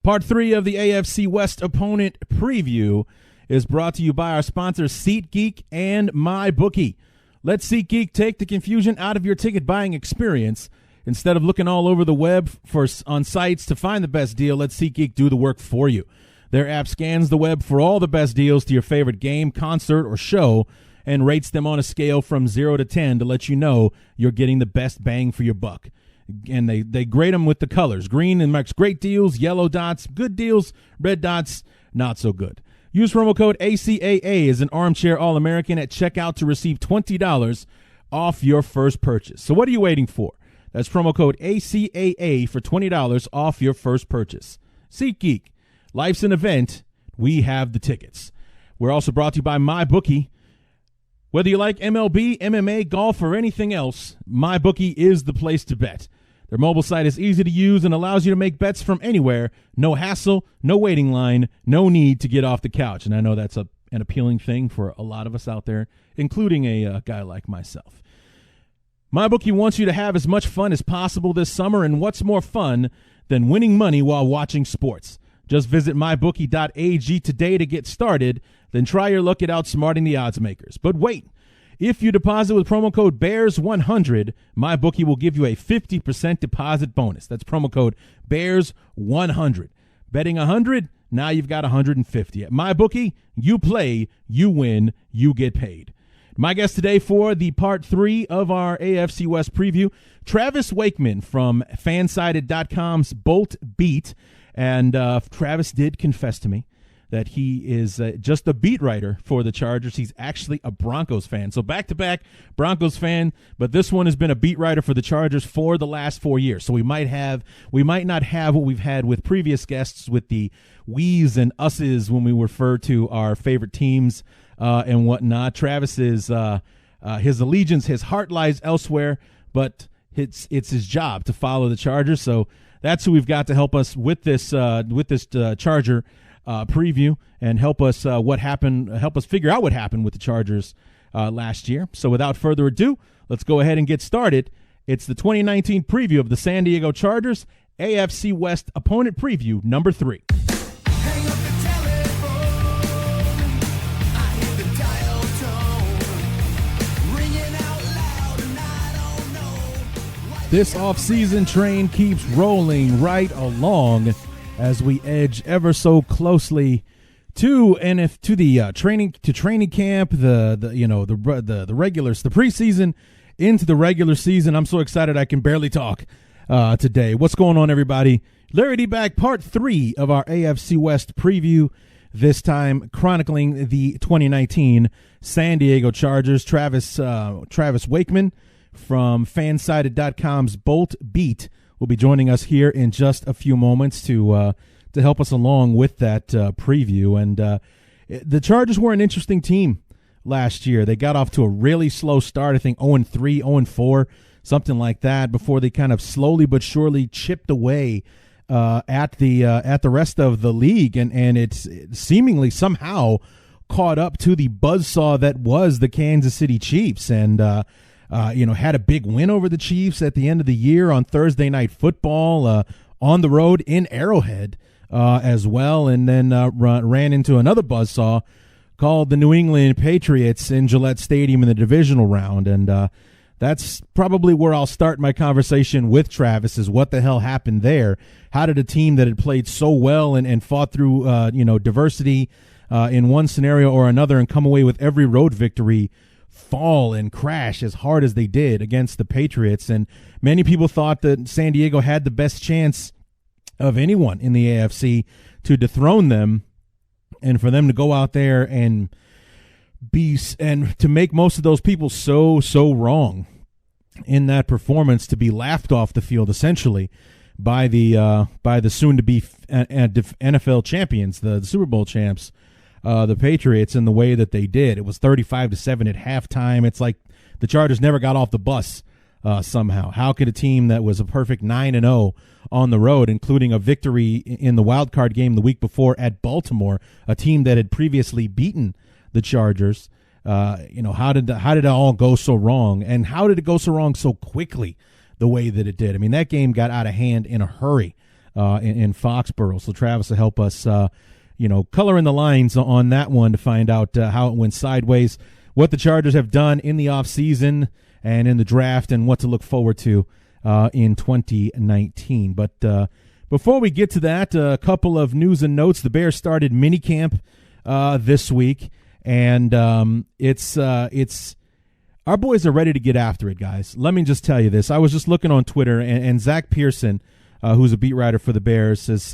Part 3 of the AFC West opponent preview is brought to you by our sponsors SeatGeek and MyBookie. Let SeatGeek take the confusion out of your ticket buying experience. Instead of looking all over the web on sites to find the best deal, let SeatGeek do the work for you. Their app scans the web for all the best deals to your favorite game, concert, or show, and rates them on a scale from 0 to 10 to let you know you're getting the best bang for your buck. And they grade them with the colors. Green and marks great deals, yellow dots, good deals, red dots, not so good. Use promo code ACAA as an armchair All-American at checkout to receive $20 off your first purchase. So what are you waiting for? That's promo code ACAA for $20 off your first purchase. SeatGeek, life's an event. We have the tickets. We're also brought to you by MyBookie. Whether you like MLB, MMA, golf, or anything else, MyBookie is the place to bet. Their mobile site is easy to use and allows you to make bets from anywhere. No hassle, no waiting line, no need to get off the couch. And I know that's an appealing thing for a lot of us out there, including a guy like myself. MyBookie wants you to have as much fun as possible this summer, and what's more fun than winning money while watching sports? Just visit mybookie.ag today to get started, then try your luck at outsmarting the odds makers. But wait. If you deposit with promo code BEARS100, MyBookie will give you a 50% deposit bonus. That's promo code BEARS100. Betting 100, now you've got 150. At MyBookie, you play, you win, you get paid. My guest today for the part 3 of our AFC West preview, Travis Wakeman from Fansided.com's Bolt Beat. And Travis did confess to me that he is just a beat writer for the Chargers. He's actually a Broncos fan. So back-to-back Broncos fan, but this one has been a beat writer for the Chargers for the last 4 years. So we might not have what we've had with previous guests with the we's and us's when we refer to our favorite teams and whatnot. Travis is his allegiance, his heart lies elsewhere, but it's his job to follow the Chargers. So that's who we've got to help us with this Charger preview and help us figure out what happened with the Chargers last year. So without further ado, let's go ahead and get started. It's the 2019 preview of the San Diego Chargers, AFC West opponent preview number 3. Hang up the telephone, I hear the dial tone, ringing out loud and I don't know. This offseason train keeps rolling right along as we edge ever so closely to the training camp, the regulars, the preseason into the regular season. I'm so excited I can barely talk today. What's going on, everybody? Larry D back, part 3 of our AFC West preview. This time chronicling the 2019 San Diego Chargers. Travis Wakeman from Fansided.com's Bolt Beat will be joining us here in just a few moments to help us along with that preview. And the Chargers were an interesting team last year. They got off to a really slow start, I think 0-3, 0-4, something like that, before they kind of slowly but surely chipped away at the rest of the league, and it's seemingly somehow caught up to the buzzsaw that was the Kansas City Chiefs, and had a big win over the Chiefs at the end of the year on Thursday Night Football on the road in Arrowhead as well, and then ran into another buzzsaw called the New England Patriots in Gillette Stadium in the divisional round. And that's probably where I'll start my conversation with Travis, is what the hell happened there. How did a team that had played so well and fought through diversity in one scenario or another and come away with every road victory fall and crash as hard as they did against the Patriots? And many people thought that San Diego had the best chance of anyone in the AFC to dethrone them, and for them to go out there and to make most of those people so wrong in that performance, to be laughed off the field essentially by the soon-to-be NFL champions, the Super Bowl champs, the Patriots, in the way that they did. It was 35-7 at halftime. It's like the Chargers never got off the bus somehow. How could a team that was a perfect 9-0 on the road, including a victory in the wild card game the week before at Baltimore, a team that had previously beaten the Chargers, how did it all go so wrong, and how did it go so wrong so quickly the way that it did? I mean, that game got out of hand in a hurry in Foxborough. So Travis will help us, color in the lines on that one to find out how it went sideways, what the Chargers have done in the offseason and in the draft, and what to look forward to in 2019. But before we get to that, a couple of news and notes. The Bears started minicamp this week, and it's our boys are ready to get after it, guys. Let me just tell you this. I was just looking on Twitter, and Zach Pearson, who's a beat writer for the Bears, says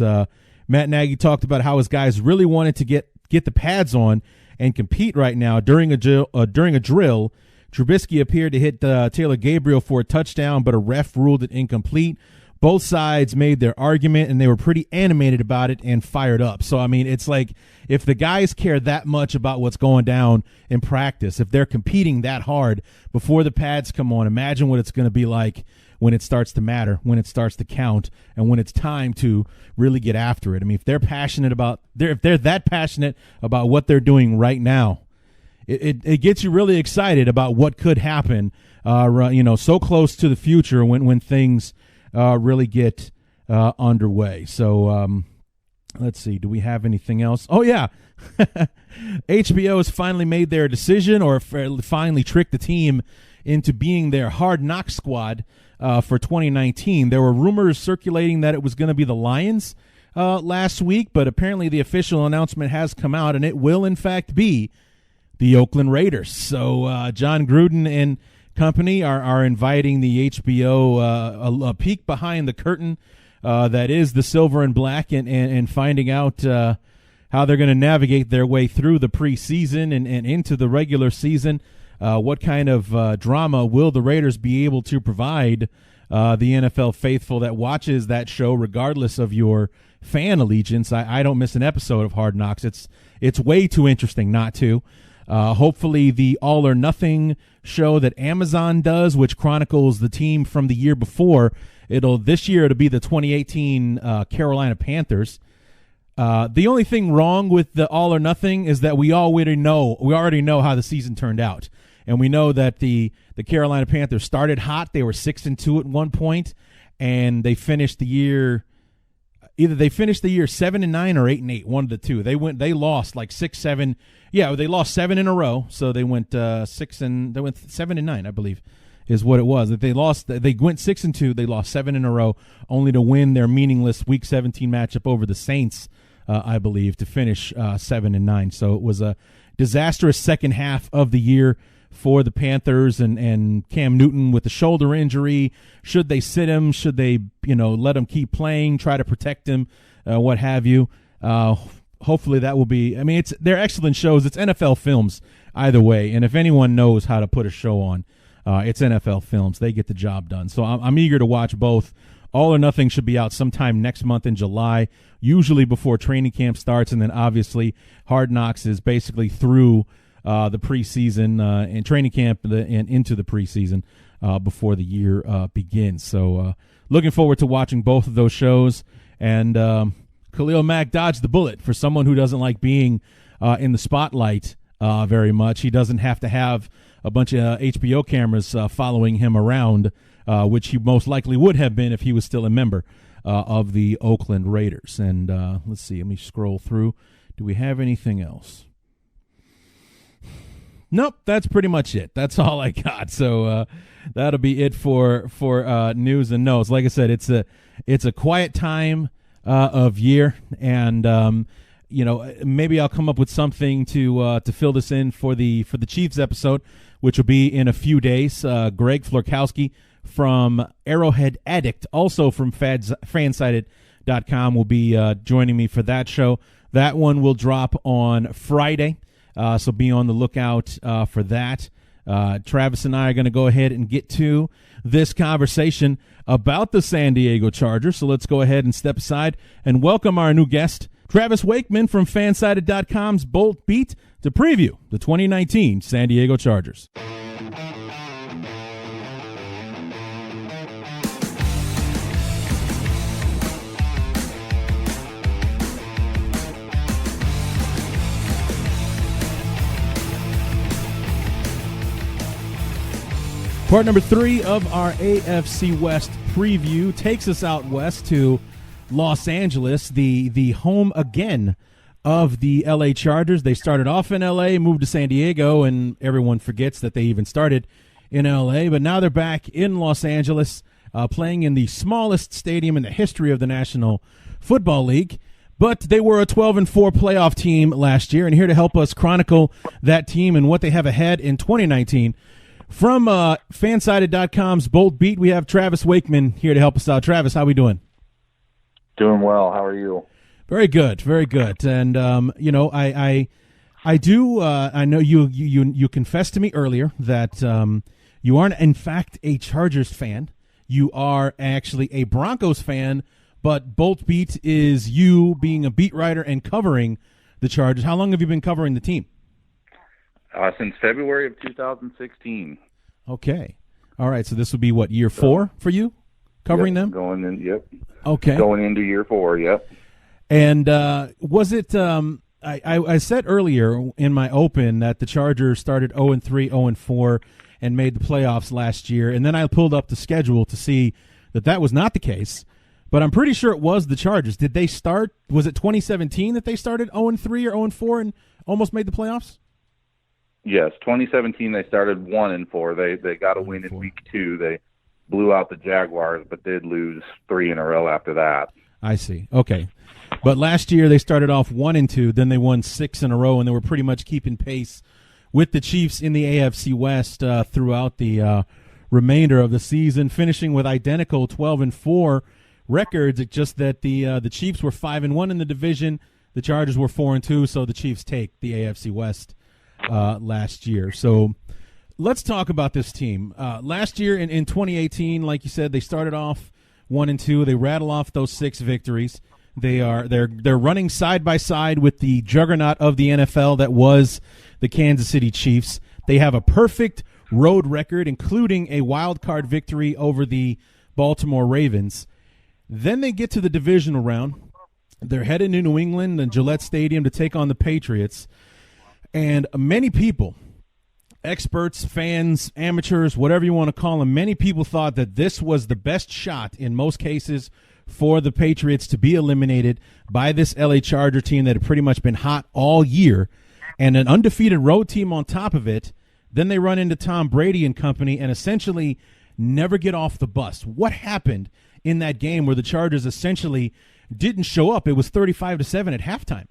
Matt Nagy talked about how his guys really wanted to get the pads on and compete right now. During a drill, Trubisky appeared to hit Taylor Gabriel for a touchdown, but a ref ruled it incomplete. Both sides made their argument, and they were pretty animated about it and fired up. So, I mean, it's like if the guys care that much about what's going down in practice, if they're competing that hard before the pads come on, imagine what it's going to be like when it starts to matter, when it starts to count, and when it's time to really get after it. I mean, if they're that passionate about what they're doing right now, it gets you really excited about what could happen, so close to the future when things really get underway. So let's see. Do we have anything else? Oh, yeah. HBO has finally made their decision, or finally tricked the team into being their Hard Knock squad for 2019. There were rumors circulating that it was going to be the Lions last week, but apparently the official announcement has come out, and it will, in fact, be the Oakland Raiders. So John Gruden and company are inviting the HBO a peek behind the curtain that is the silver and black, and finding out how they're going to navigate their way through the preseason and into the regular season. What kind of drama will the Raiders be able to provide the NFL faithful that watches that show, regardless of your fan allegiance? I don't miss an episode of Hard Knocks. It's way too interesting not to. Hopefully the All or Nothing show that Amazon does, which chronicles the team from the year before, this year it'll be the 2018 Carolina Panthers. The only thing wrong with the All or Nothing is that we already know how the season turned out. And we know that the Carolina Panthers started hot. They were 6-2 at one point, and they finished the year either 7-9 or 8-8, one of the two. They lost like 6-7. Yeah, they lost 7 in a row. So they went 7-9, I believe, is what it was. They went 6-2. They lost 7 in a row, only to win their meaningless Week 17 matchup over the Saints, I believe, to finish 7-9. So it was a disastrous second half of the year for the Panthers, and Cam Newton with the shoulder injury. Should they sit him? Should they, let him keep playing, try to protect him, what have you? Hopefully that will be. I mean, they're excellent shows. It's NFL Films either way, and if anyone knows how to put a show on, it's NFL Films. They get the job done. So I'm eager to watch both. All or Nothing should be out sometime next month in July, usually before training camp starts, and then obviously Hard Knocks is basically through the preseason and training camp and into the preseason before the year begins. So looking forward to watching both of those shows. And Khalil Mack dodged the bullet. For someone who doesn't like being in the spotlight very much, he doesn't have to have a bunch of HBO cameras following him around, which he most likely would have been if he was still a member of the Oakland Raiders. And let's see, let me scroll through. Do we have anything else? Nope, that's pretty much it. That's all I got. So that'll be it for news and notes. Like I said, it's a quiet time of year, and maybe I'll come up with something to fill this in for the Chiefs episode, which will be in a few days. Greg Florkowski from Arrowhead Addict, also from fansided.com, will be joining me for that show. That one will drop on Friday. So be on the lookout for that. Travis and I are going to go ahead and get to this conversation about the San Diego Chargers. So let's go ahead and step aside and welcome our new guest, Travis Wakeman from fansided.com's Bolt Beat, to preview the 2019 San Diego Chargers. Part number 3 of our AFC West preview takes us out west to Los Angeles, the home again of the L.A. Chargers. They started off in L.A., moved to San Diego, and everyone forgets that they even started in L.A., but now they're back in Los Angeles, playing in the smallest stadium in the history of the National Football League. But they were a 12-4 playoff team last year, and here to help us chronicle that team and what they have ahead in 2019, from Fansided.com's Bolt Beat, we have Travis Wakeman here to help us out. Travis, how we doing? Doing well. How are you? Very good, very good. And I know you confessed to me earlier that you aren't in fact a Chargers fan. You are actually a Broncos fan, but Bolt Beat is you being a beat writer and covering the Chargers. How long have you been covering the team? Since February of 2016. Okay. All right, so this would be what, year 4 for you covering them? Going in, yep. Okay. Going into year 4, yep. And was it I said earlier in my open that the Chargers started 0-3, 0-4 and made the playoffs last year, and then I pulled up the schedule to see that was not the case, but I'm pretty sure it was the Chargers. Did they start, was it 2017 that they started 0-3 or 0-4 and almost made the playoffs? Yes, 2017 they started 1-4. They got a win in week 2. They blew out the Jaguars, but did lose 3 in a row after that. I see. Okay. But last year they started off 1-2, then they won 6 in a row, and they were pretty much keeping pace with the Chiefs in the AFC West throughout the remainder of the season, finishing with identical 12-4 records. It's just that the Chiefs were 5-1 in the division, the Chargers were 4-2, so the Chiefs take the AFC West last year. So let's talk about this team. Last year in 2018, like you said, they started off 1-2. They rattle off those 6 victories. They're running side by side with the juggernaut of the NFL that was the Kansas City Chiefs. They have a perfect road record, including a wild card victory over the Baltimore Ravens. Then they get to the divisional round. They're headed to New England and Gillette Stadium to take on the Patriots. And many people, experts, fans, amateurs, whatever you want to call them, many people thought that this was the best shot in most cases for the Patriots to be eliminated by this LA Charger team that had pretty much been hot all year, and an undefeated road team on top of it. Then they run into Tom Brady and company and essentially never get off the bus. What happened in that game where the Chargers essentially didn't show up? It was 35-7 at halftime.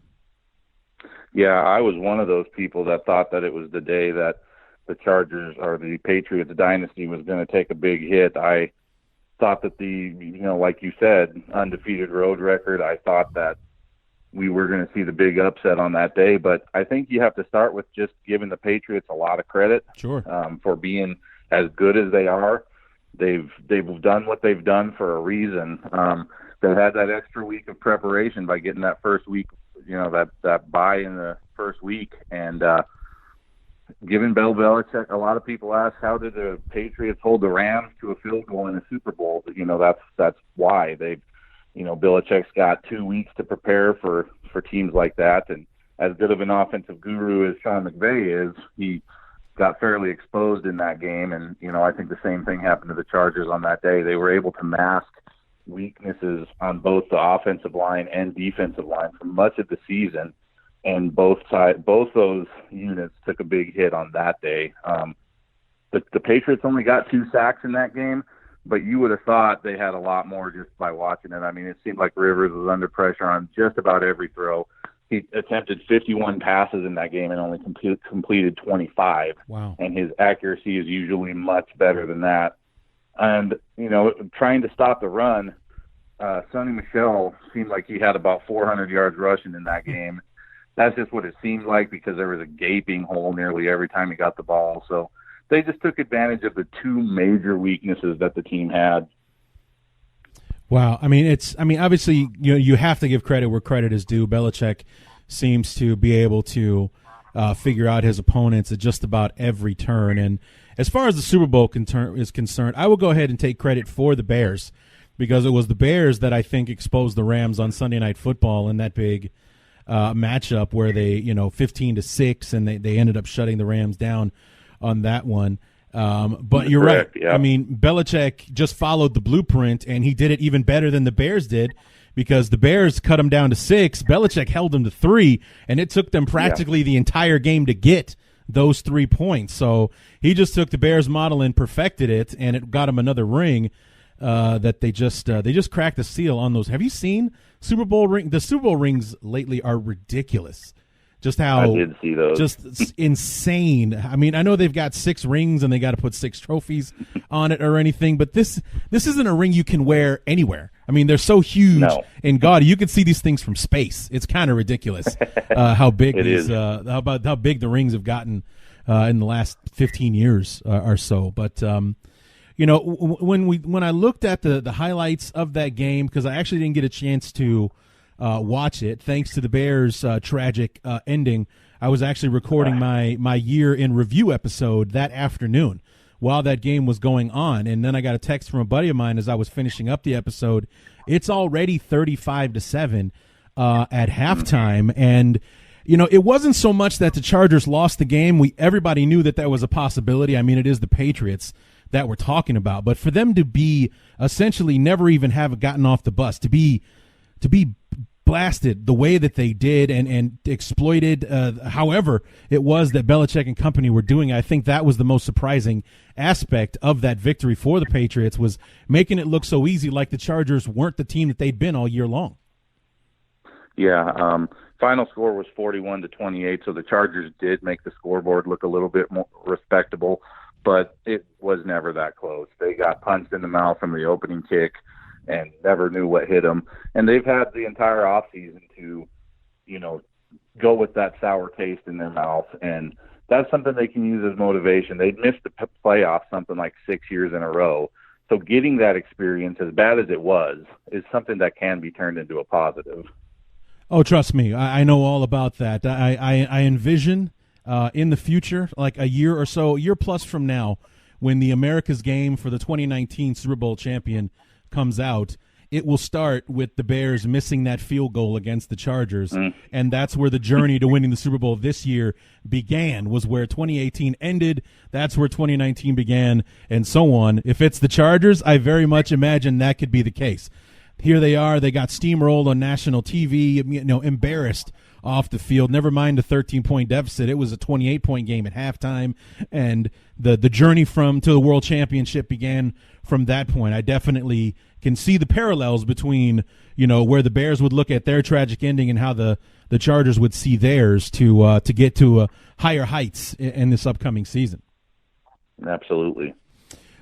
Yeah, I was one of those people that thought that it was the day that the Chargers or the Patriots dynasty was going to take a big hit. I thought that like you said, undefeated road record, I thought that we were going to see the big upset on that day. But I think you have to start with just giving the Patriots a lot of credit for being as good as they are. They've done what they've done for a reason. They had that extra week of preparation by getting that first week, that bye in the first week, and given Bill Belichick. A lot of people ask, how did the Patriots hold the Rams to a field goal in a Super Bowl? That's why they've, Belichick's got 2 weeks to prepare for teams like that. And as good of an offensive guru as Sean McVay is, he got fairly exposed in that game. And, I think the same thing happened to the Chargers on that day. They were able to mask weaknesses on both the offensive line and defensive line for much of the season. And both those units took a big hit on that day. The Patriots only got 2 sacks in that game, but you would have thought they had a lot more just by watching it. I mean, it seemed like Rivers was under pressure on just about every throw. He attempted 51 passes in that game and only completed 25. Wow. And his accuracy is usually much better than that. And, trying to stop the run, Sonny Michel seemed like he had about 400 yards rushing in that game. That's just what it seemed like because there was a gaping hole nearly every time he got the ball. So they just took advantage of the 2 major weaknesses that the team had. Wow. Obviously, you have to give credit where credit is due. Belichick seems to be able to figure out his opponents at just about every turn. And as far as the Super Bowl is concerned, I will go ahead and take credit for the Bears because it was the Bears that I think exposed the Rams on Sunday Night Football in that big matchup where they, 15-6, and they ended up shutting the Rams down on that one. But you're correct, right. Yeah. Belichick just followed the blueprint, and he did it even better than the Bears did because the Bears cut them down to 6. Belichick held them to 3, and it took them practically the entire game to get those 3 points. So he just took the Bears model and perfected it, and it got him another ring that they just cracked the seal on those. Have you seen Super Bowl ring? The Super Bowl rings lately are ridiculous. Just how I did see those. Just insane. I mean, I know they've got 6 rings and they got to put 6 trophies on it or anything, but this isn't a ring you can wear anywhere. I mean, they're so huge and gaudy. You can see these things from space. It's kind of ridiculous how big how big the rings have gotten in the last 15 years or so. But you know, when I looked at the highlights of that game, because I actually didn't get a chance to watch it, thanks to the Bears' tragic ending, I was actually recording my year in review episode that afternoon while that game was going on. And then I got a text from a buddy of mine as I was finishing up the episode. It's already 35-7 at halftime. And, you know, it wasn't so much that the Chargers lost the game. Everybody knew that was a possibility. I mean, it is the Patriots that we're talking about. But for them to be essentially never even have gotten off the bus, to be blasted the way that they did and exploited however it was that Belichick and company were doing, I think that was the most surprising aspect of that victory for the Patriots, was making it look so easy, like the Chargers weren't the team that they'd been all year long. Yeah, final score was 41-28, so the Chargers did make the scoreboard look a little bit more respectable, but it was never that close. They got punched in the mouth from the opening kick and never knew what hit them. And they've had the entire offseason to, you know, go with that sour taste in their mouth. And that's something they can use as motivation. They'd missed the playoffs something like 6 years in a row. So getting that experience, as bad as it was, is something that can be turned into a positive. Oh, trust me, I know all about that. I envision in the future, like a year plus from now, when the America's game for the 2019 Super Bowl champion comes out, it will start with the Bears missing that field goal against the Chargers, and that's where the journey to winning the Super Bowl this year began, was where 2018 ended. That's where 2019 began, and so on. If it's the Chargers, I very much imagine that could be the case. Here they are. They got steamrolled on national TV, you know, embarrassed off the field. Never mind a 13-point deficit. It was a 28-point game at halftime, and the journey to the World Championship began from that point. I definitely can see the parallels between, you know, where the Bears would look at their tragic ending and how the Chargers would see theirs to get to higher heights in this upcoming season. Absolutely.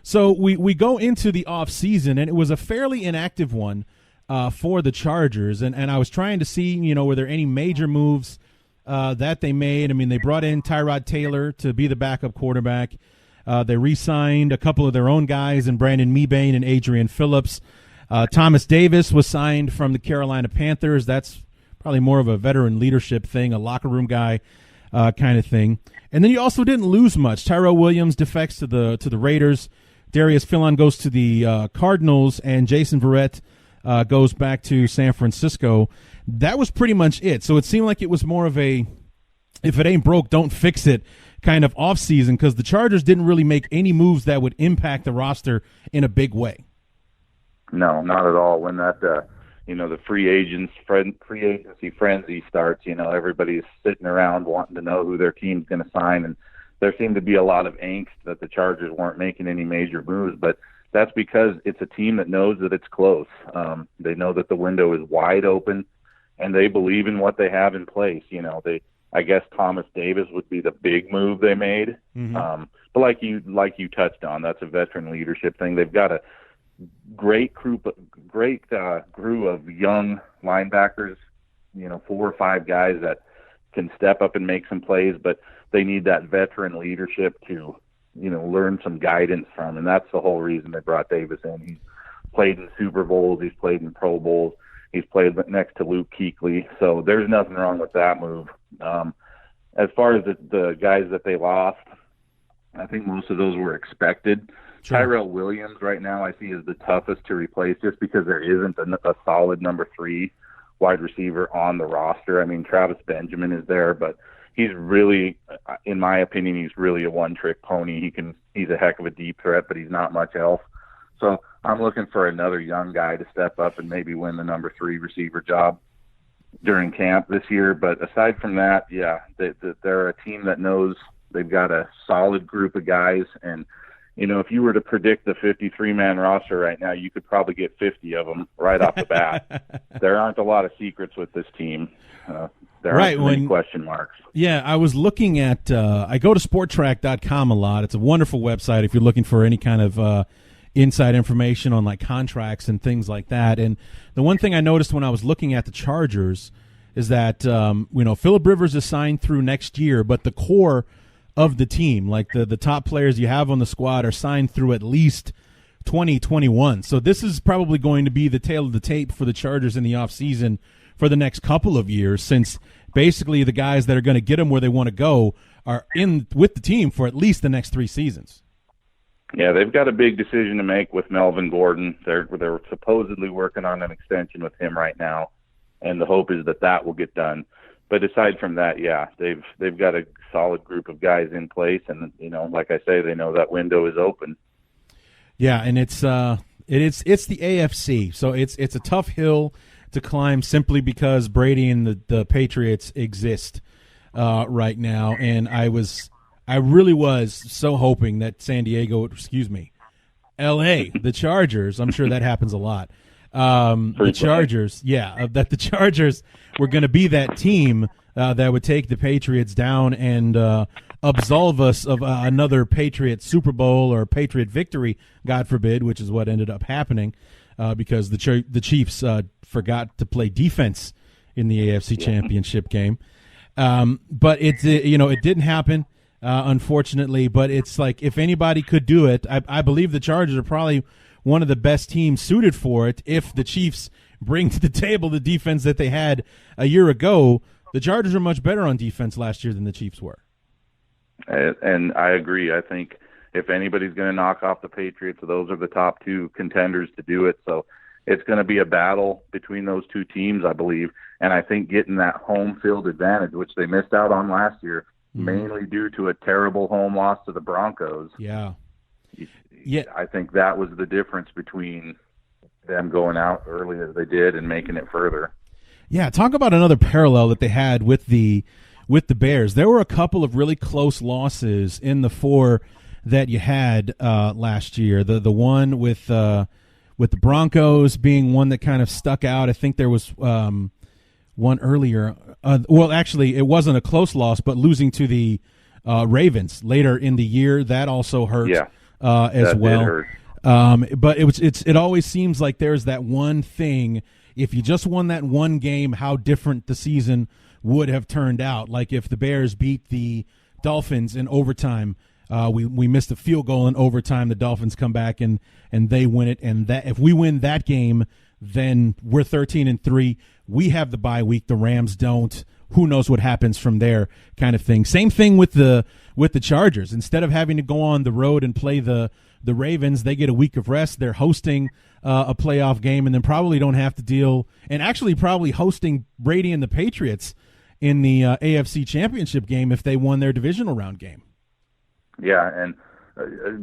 So we go into the off season, and it was a fairly inactive one for the Chargers. And I was trying to see, you know, were there any major moves that they made? I mean, they brought in Tyrod Taylor to be the backup quarterback. They re-signed a couple of their own guys in Brandon Mebane and Adrian Phillips. Thomas Davis was signed from the Carolina Panthers. That's probably more of a veteran leadership thing, a locker room guy kind of thing. And then you also didn't lose much. Tyrell Williams defects to the Raiders. Darius Philon goes to the Cardinals, and Jason Verrett goes back to San Francisco. That was pretty much it. So it seemed like it was more of a, if it ain't broke, don't fix it kind of offseason, because the Chargers didn't really make any moves that would impact the roster in a big way. No, not at all. When that, the free agency frenzy starts, everybody's sitting around wanting to know who their team's going to sign, and there seemed to be a lot of angst that the Chargers weren't making any major moves, but that's because it's a team that knows that it's close. They know that the window is wide open, and they believe in what they have in place. I guess Thomas Davis would be the big move they made. Mm-hmm. But like you touched on, that's a veteran leadership thing. They've got a great crew of young linebackers, 4 or 5 guys that can step up and make some plays, but they need that veteran leadership to, learn some guidance from. And that's the whole reason they brought Davis in. He's played in Super Bowls. He's played in Pro Bowls. He's played next to Luke Kuechly. So there's nothing wrong with that move. As far as the guys that they lost, I think most of those were expected. Sure. Tyrell Williams right now I see is the toughest to replace, just because there isn't a solid number 3 wide receiver on the roster. I mean, Travis Benjamin is there, but he's really, in my opinion, he's really a one-trick pony. He's a heck of a deep threat, but he's not much else. So I'm looking for another young guy to step up and maybe win the number 3 receiver job during camp this year. But aside from that, yeah, they're a team that knows they've got a solid group of guys. And, if you were to predict the 53-man roster right now, you could probably get 50 of them right off the bat. There aren't a lot of secrets with this team. There aren't many question marks. Yeah, I was looking at I go to sporttrack.com a lot. It's a wonderful website if you're looking for any kind of inside information on like contracts and things like that. And the one thing I noticed when I was looking at the Chargers is that Phillip Rivers is signed through next year, but the core of the team, like the top players you have on the squad, are signed through at least 2021. So this is probably going to be the tail of the tape for the Chargers in the offseason for the next couple of years, since basically the guys that are going to get them where they want to go are in with the team for at least the next 3 seasons. Yeah, they've got a big decision to make with Melvin Gordon. They're supposedly working on an extension with him right now, and the hope is that will get done. But aside from that, yeah, they've got a solid group of guys in place, and like I say, they know that window is open. Yeah, and it's the AFC, so it's a tough hill to climb simply because Brady and the Patriots exist right now, and I really was so hoping that L.A., the Chargers, I'm sure that happens a lot. The Chargers, that the Chargers were going to be that team that would take the Patriots down and absolve us of another Patriot Super Bowl or Patriot victory, God forbid, which is what ended up happening because the Chiefs forgot to play defense in the AFC Championship game. But it didn't happen, unfortunately. But it's like if anybody could do it, I believe the Chargers are probably one of the best teams suited for it. If the Chiefs bring to the table the defense that they had a year ago, the Chargers are much better on defense last year than the Chiefs were. And I agree. I think if anybody's going to knock off the Patriots, those are the top 2 contenders to do it. So it's going to be a battle between those 2 teams, I believe. And I think getting that home field advantage, which they missed out on last year, mainly due to a terrible home loss to the Broncos. Yeah. I think that was the difference between them going out early as they did and making it further. Yeah, talk about another parallel that they had with the Bears. There were a couple of really close losses in the 4 that you had last year. The one with the Broncos being one that kind of stuck out. I think there was one earlier. Actually, it wasn't a close loss, but losing to the Ravens later in the year, that also hurt. Yeah. As well. But it always seems like there's that one thing. If you just won that one game, how different the season would have turned out. Like if the Bears beat the Dolphins in overtime, we missed a field goal in overtime. The Dolphins come back and they win it. And that if we win that game, then we're 13-3. We have the bye week. The Rams don't. Who knows what happens from there, kind of thing. Same thing with the Chargers. Instead of having to go on the road and play the Ravens, they get a week of rest. They're hosting a playoff game, and then probably don't have to deal, and actually probably hosting Brady and the Patriots in the AFC Championship game if they won their divisional round game. Yeah, and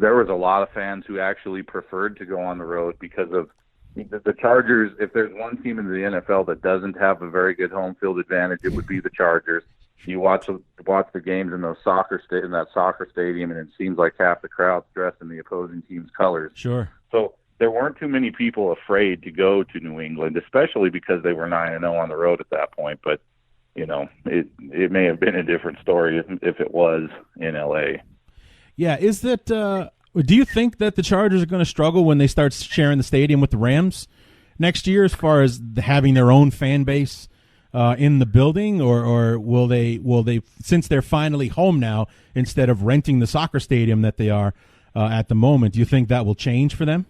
there was a lot of fans who actually preferred to go on the road because of the Chargers. If there's one team in the NFL that doesn't have a very good home field advantage, it would be the Chargers. You watch the games in those in that soccer stadium, and it seems like half the crowd's dressed in the opposing team's colors. Sure. So there weren't too many people afraid to go to New England, especially because they were 9-0 on the road at that point. But it may have been a different story if it was in LA. Yeah, is that? Do you think that the Chargers are going to struggle when they start sharing the stadium with the Rams next year, as far as having their own fan base in the building, or will they since they're finally home now, instead of renting the soccer stadium that they are at the moment? Do you think that will change for them?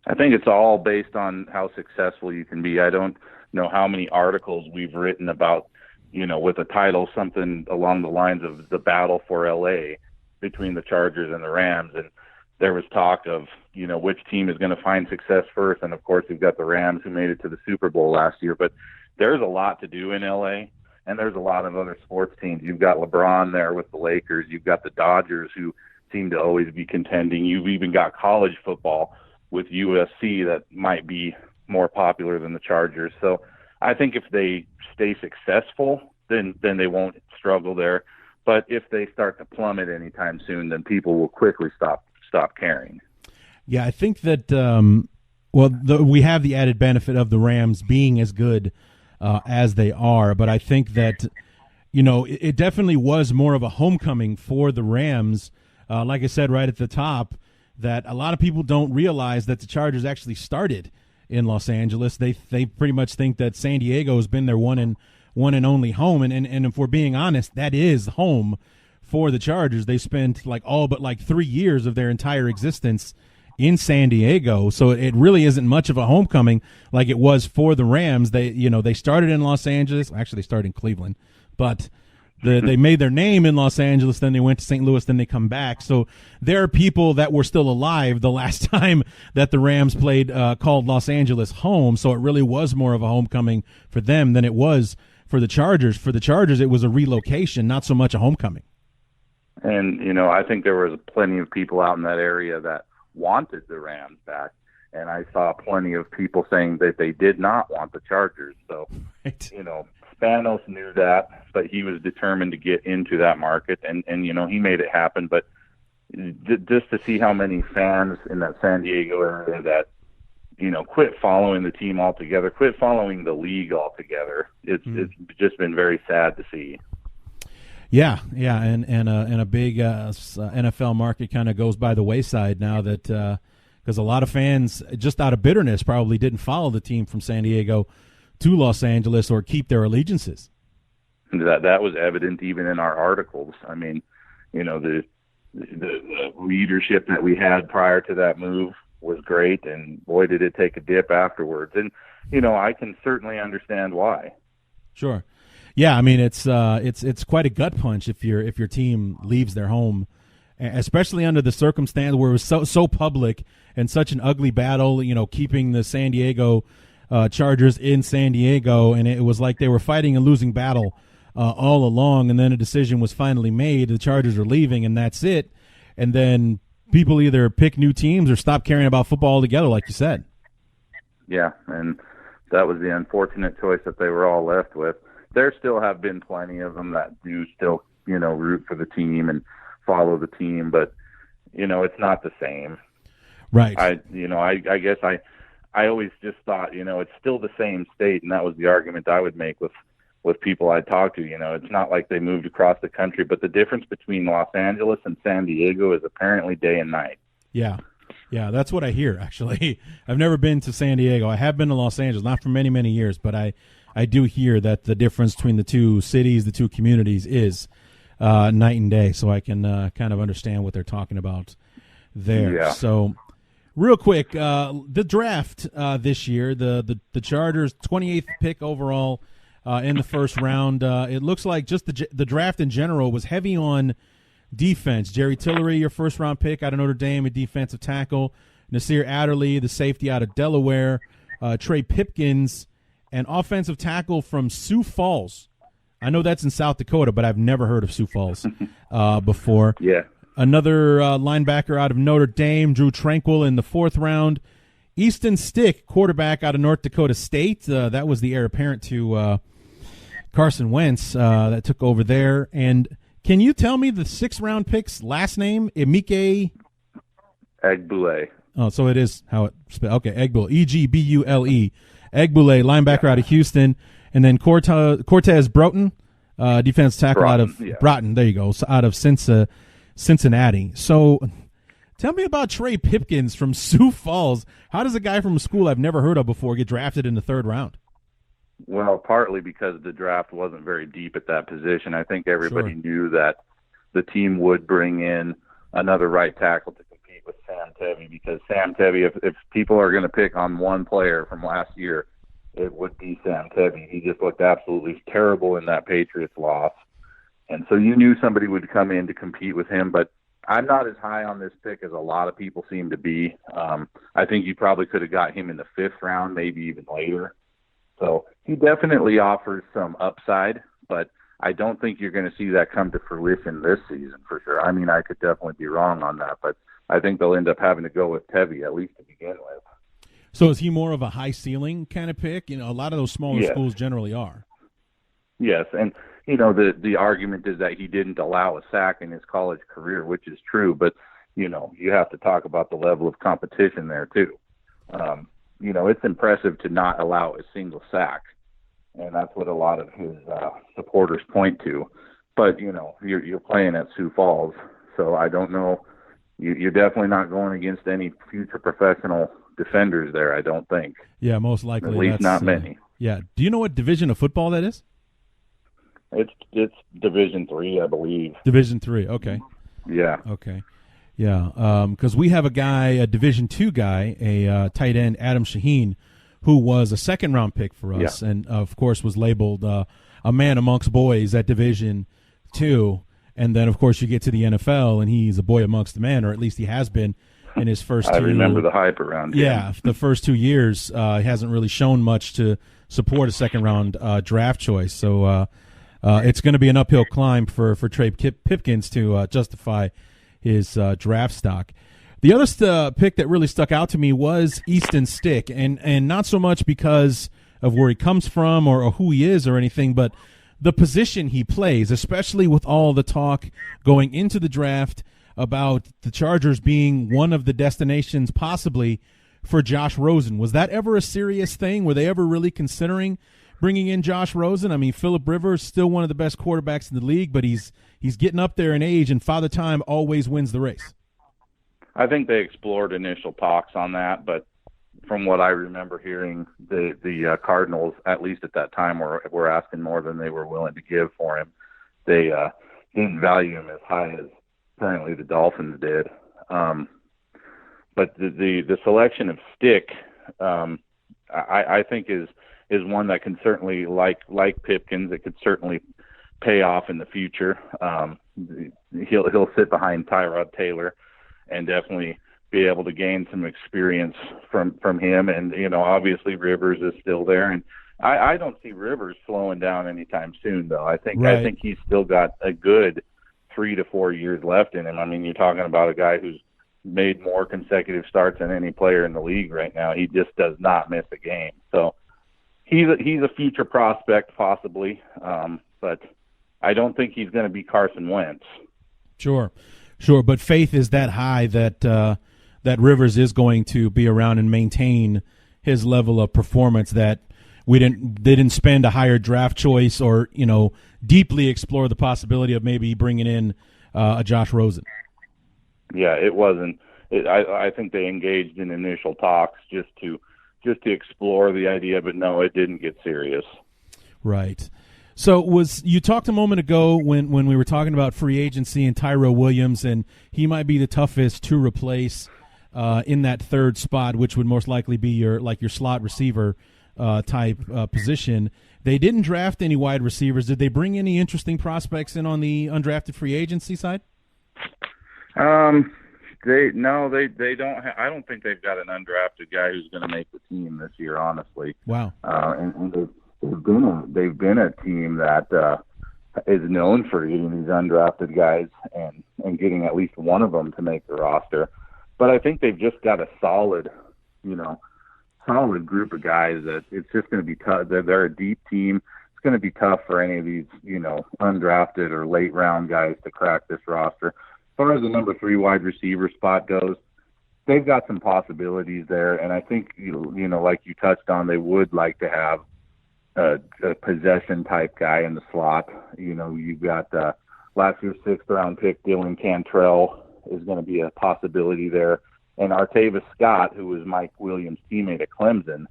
I think it's all based on how successful you can be. I don't know how many articles we've written about, with a title something along the lines of the battle for LA between the Chargers and the Rams. And there was talk of, which team is going to find success first. And of course, you've got the Rams who made it to the Super Bowl last year, but there's a lot to do in LA, and there's a lot of other sports teams. You've got LeBron there with the Lakers. You've got the Dodgers who seem to always be contending. You've even got college football with USC that might be more popular than the Chargers. So I think if they stay successful, then they won't struggle there. But if they start to plummet anytime soon, then people will quickly stop caring. Yeah, I think that we have the added benefit of the Rams being as good as they are, but I think that it definitely was more of a homecoming for the Rams. Like I said right at the top, that a lot of people don't realize that the Chargers actually started in Los Angeles. They pretty much think that San Diego has been their one and only home, and if we're being honest, that is home for the Chargers. They spent all but 3 years of their entire existence in San Diego, so it really isn't much of a homecoming like it was for the Rams. They started in Los Angeles. Actually, they started in Cleveland, but they made their name in Los Angeles, then they went to St. Louis, then they come back. So there are people that were still alive the last time that the Rams played, called Los Angeles home. So it really was more of a homecoming for them than it was for the Chargers. For the Chargers, it was a relocation, not so much a homecoming. And, I think there was plenty of people out in that area that wanted the Rams back. And I saw plenty of people saying that they did not want the Chargers. So, right. Spanos knew that, but he was determined to get into that market, and he made it happen. But just to see how many fans in that San Diego area that, quit following the team altogether, quit following the league altogether, it's just been very sad to see. Yeah, and a big NFL market kind of goes by the wayside now that because a lot of fans, just out of bitterness, probably didn't follow the team from San Diego to Los Angeles or keep their allegiances. That was evident even in our articles. I mean, the leadership that we had prior to that move was great, and boy, did it take a dip afterwards. And I can certainly understand why. Sure. Yeah, I mean it's quite a gut punch if your team leaves their home, especially under the circumstance where it was so public and such an ugly battle. Keeping the San Diego Chargers in San Diego, and it was like they were fighting a losing battle all along. And then a decision was finally made: the Chargers are leaving, and that's it. And then people either pick new teams or stop caring about football altogether, like you said. Yeah, and that was the unfortunate choice that they were all left with. There still have been plenty of them that do still, root for the team and follow the team, but, it's not the same. Right. I guess I always just thought, it's still the same state, and that was the argument I would make with people I'd talk to. It's not like they moved across the country, but the difference between Los Angeles and San Diego is apparently day and night. Yeah, that's what I hear, actually. I've never been to San Diego. I have been to Los Angeles, not for many, many years, but I do hear that the difference between the two cities, the two communities, is night and day. So I can kind of understand what they're talking about there. Yeah. So, real quick, the draft this year, the Chargers' 28th pick overall in the first round. It looks like just the draft in general was heavy on defense. Jerry Tillery, your first-round pick out of Notre Dame, a defensive tackle. Nasir Adderley, the safety out of Delaware. Trey Pipkins, an offensive tackle from Sioux Falls. I know that's in South Dakota, but I've never heard of Sioux Falls before. Yeah. Another linebacker out of Notre Dame, Drew Tranquil, in the fourth round. Easton Stick, quarterback out of North Dakota State. That was the heir apparent to Carson Wentz that took over there. And can you tell me the sixth-round pick's last name? Emike Egbule. Oh, so it is how it spelled. Okay, Egbule, Egbule. Egbule, linebacker out of Houston. And then Cortez Broughton, defense tackle out of Broughton. There you go, so out of Cincinnati. So tell me about Trey Pipkins from Sioux Falls. How does a guy from a school I've never heard of before get drafted in the third round? Well, partly because the draft wasn't very deep at that position. I think everybody knew that the team would bring in another right tackle to compete with Sam Tevy, because Sam Tevy, if people are going to pick on one player from last year, it would be Sam Tevy. He just looked absolutely terrible in that Patriots loss. And so you knew somebody would come in to compete with him, but I'm not as high on this pick as a lot of people seem to be. I think you probably could have got him in the fifth round, maybe even later. So he definitely offers some upside, but I don't think you're going to see that come to fruition this season for sure. I mean, I could definitely be wrong on that, but I think they'll end up having to go with Tevy, at least to begin with. So is he more of a high ceiling kind of pick? A lot of those smaller Yes. schools generally are. Yes, and the argument is that he didn't allow a sack in his college career, which is true, but you have to talk about the level of competition there too. It's impressive to not allow a single sack, and that's what a lot of his supporters point to. But you're playing at Sioux Falls, so I don't know. You're definitely not going against any future professional defenders there, I don't think. Yeah, most likely. At least that's, not many. Yeah. Do you know what division of football that is? It's Division III, I believe. Division III. Okay. Yeah. Okay. Yeah. Because we have a Division II guy, a tight end, Adam Shaheen, who was a second-round pick for us, and of course was labeled a man amongst boys at Division II. And then, of course, you get to the NFL, and he's a boy amongst the men, or at least he has been in his first. I remember the hype around him. Yeah, the first 2 years, he hasn't really shown much to support a second-round draft choice. So it's going to be an uphill climb for Trey Pipkins to justify his draft stock. The other pick that really stuck out to me was Easton Stick, and not so much because of where he comes from or who he is or anything, but the position he plays, especially with all the talk going into the draft about the Chargers being one of the destinations possibly for Josh Rosen. Was that ever a serious thing? Were they ever really considering bringing in Josh Rosen? I mean, Phillip Rivers, still one of the best quarterbacks in the league, but he's getting up there in age, and Father Time always wins the race. I think they explored initial talks on that, but from what I remember hearing, the Cardinals, at least at that time, were asking more than they were willing to give for him. They didn't value him as high as apparently the Dolphins did. But the selection of Stick, I think is one that can certainly, like Pipkins, it could certainly pay off in the future. He'll sit behind Tyrod Taylor and definitely be able to gain some experience from him. And, obviously Rivers is still there. And I don't see Rivers slowing down anytime soon, though. I think he's still got a good 3 to 4 years left in him. I mean, you're talking about a guy who's made more consecutive starts than any player in the league right now. He just does not miss a game. So he's a future prospect possibly, but I don't think he's going to be Carson Wentz. Sure. But faith is that high that Rivers is going to be around and maintain his level of performance, that they didn't spend a higher draft choice or, deeply explore the possibility of maybe bringing in a Josh Rosen. Yeah, it wasn't. I think they engaged in initial talks just to explore the idea, but no, it didn't get serious. Right. So you talked a moment ago when we were talking about free agency and Tyrell Williams, and he might be the toughest to replace in that third spot, which would most likely be your slot receiver type position. They didn't draft any wide receivers. Did they bring any interesting prospects in on the undrafted free agency side? They don't. I don't think they've got an undrafted guy who's going to make the team this year, honestly. Wow. And they've been a team that is known for getting these undrafted guys and getting at least one of them to make the roster. But I think they've just got a solid group of guys that it's just going to be tough. They're a deep team. It's going to be tough for any of these, undrafted or late round guys to crack this roster. As far as the number 3 wide receiver spot goes, they've got some possibilities there. And I think, like you touched on, they would like to have a possession type guy in the slot. You've got last year's 6th round pick, Dylan Cantrell, is going to be a possibility there. And Artavis Scott, who was Mike Williams' teammate at Clemson,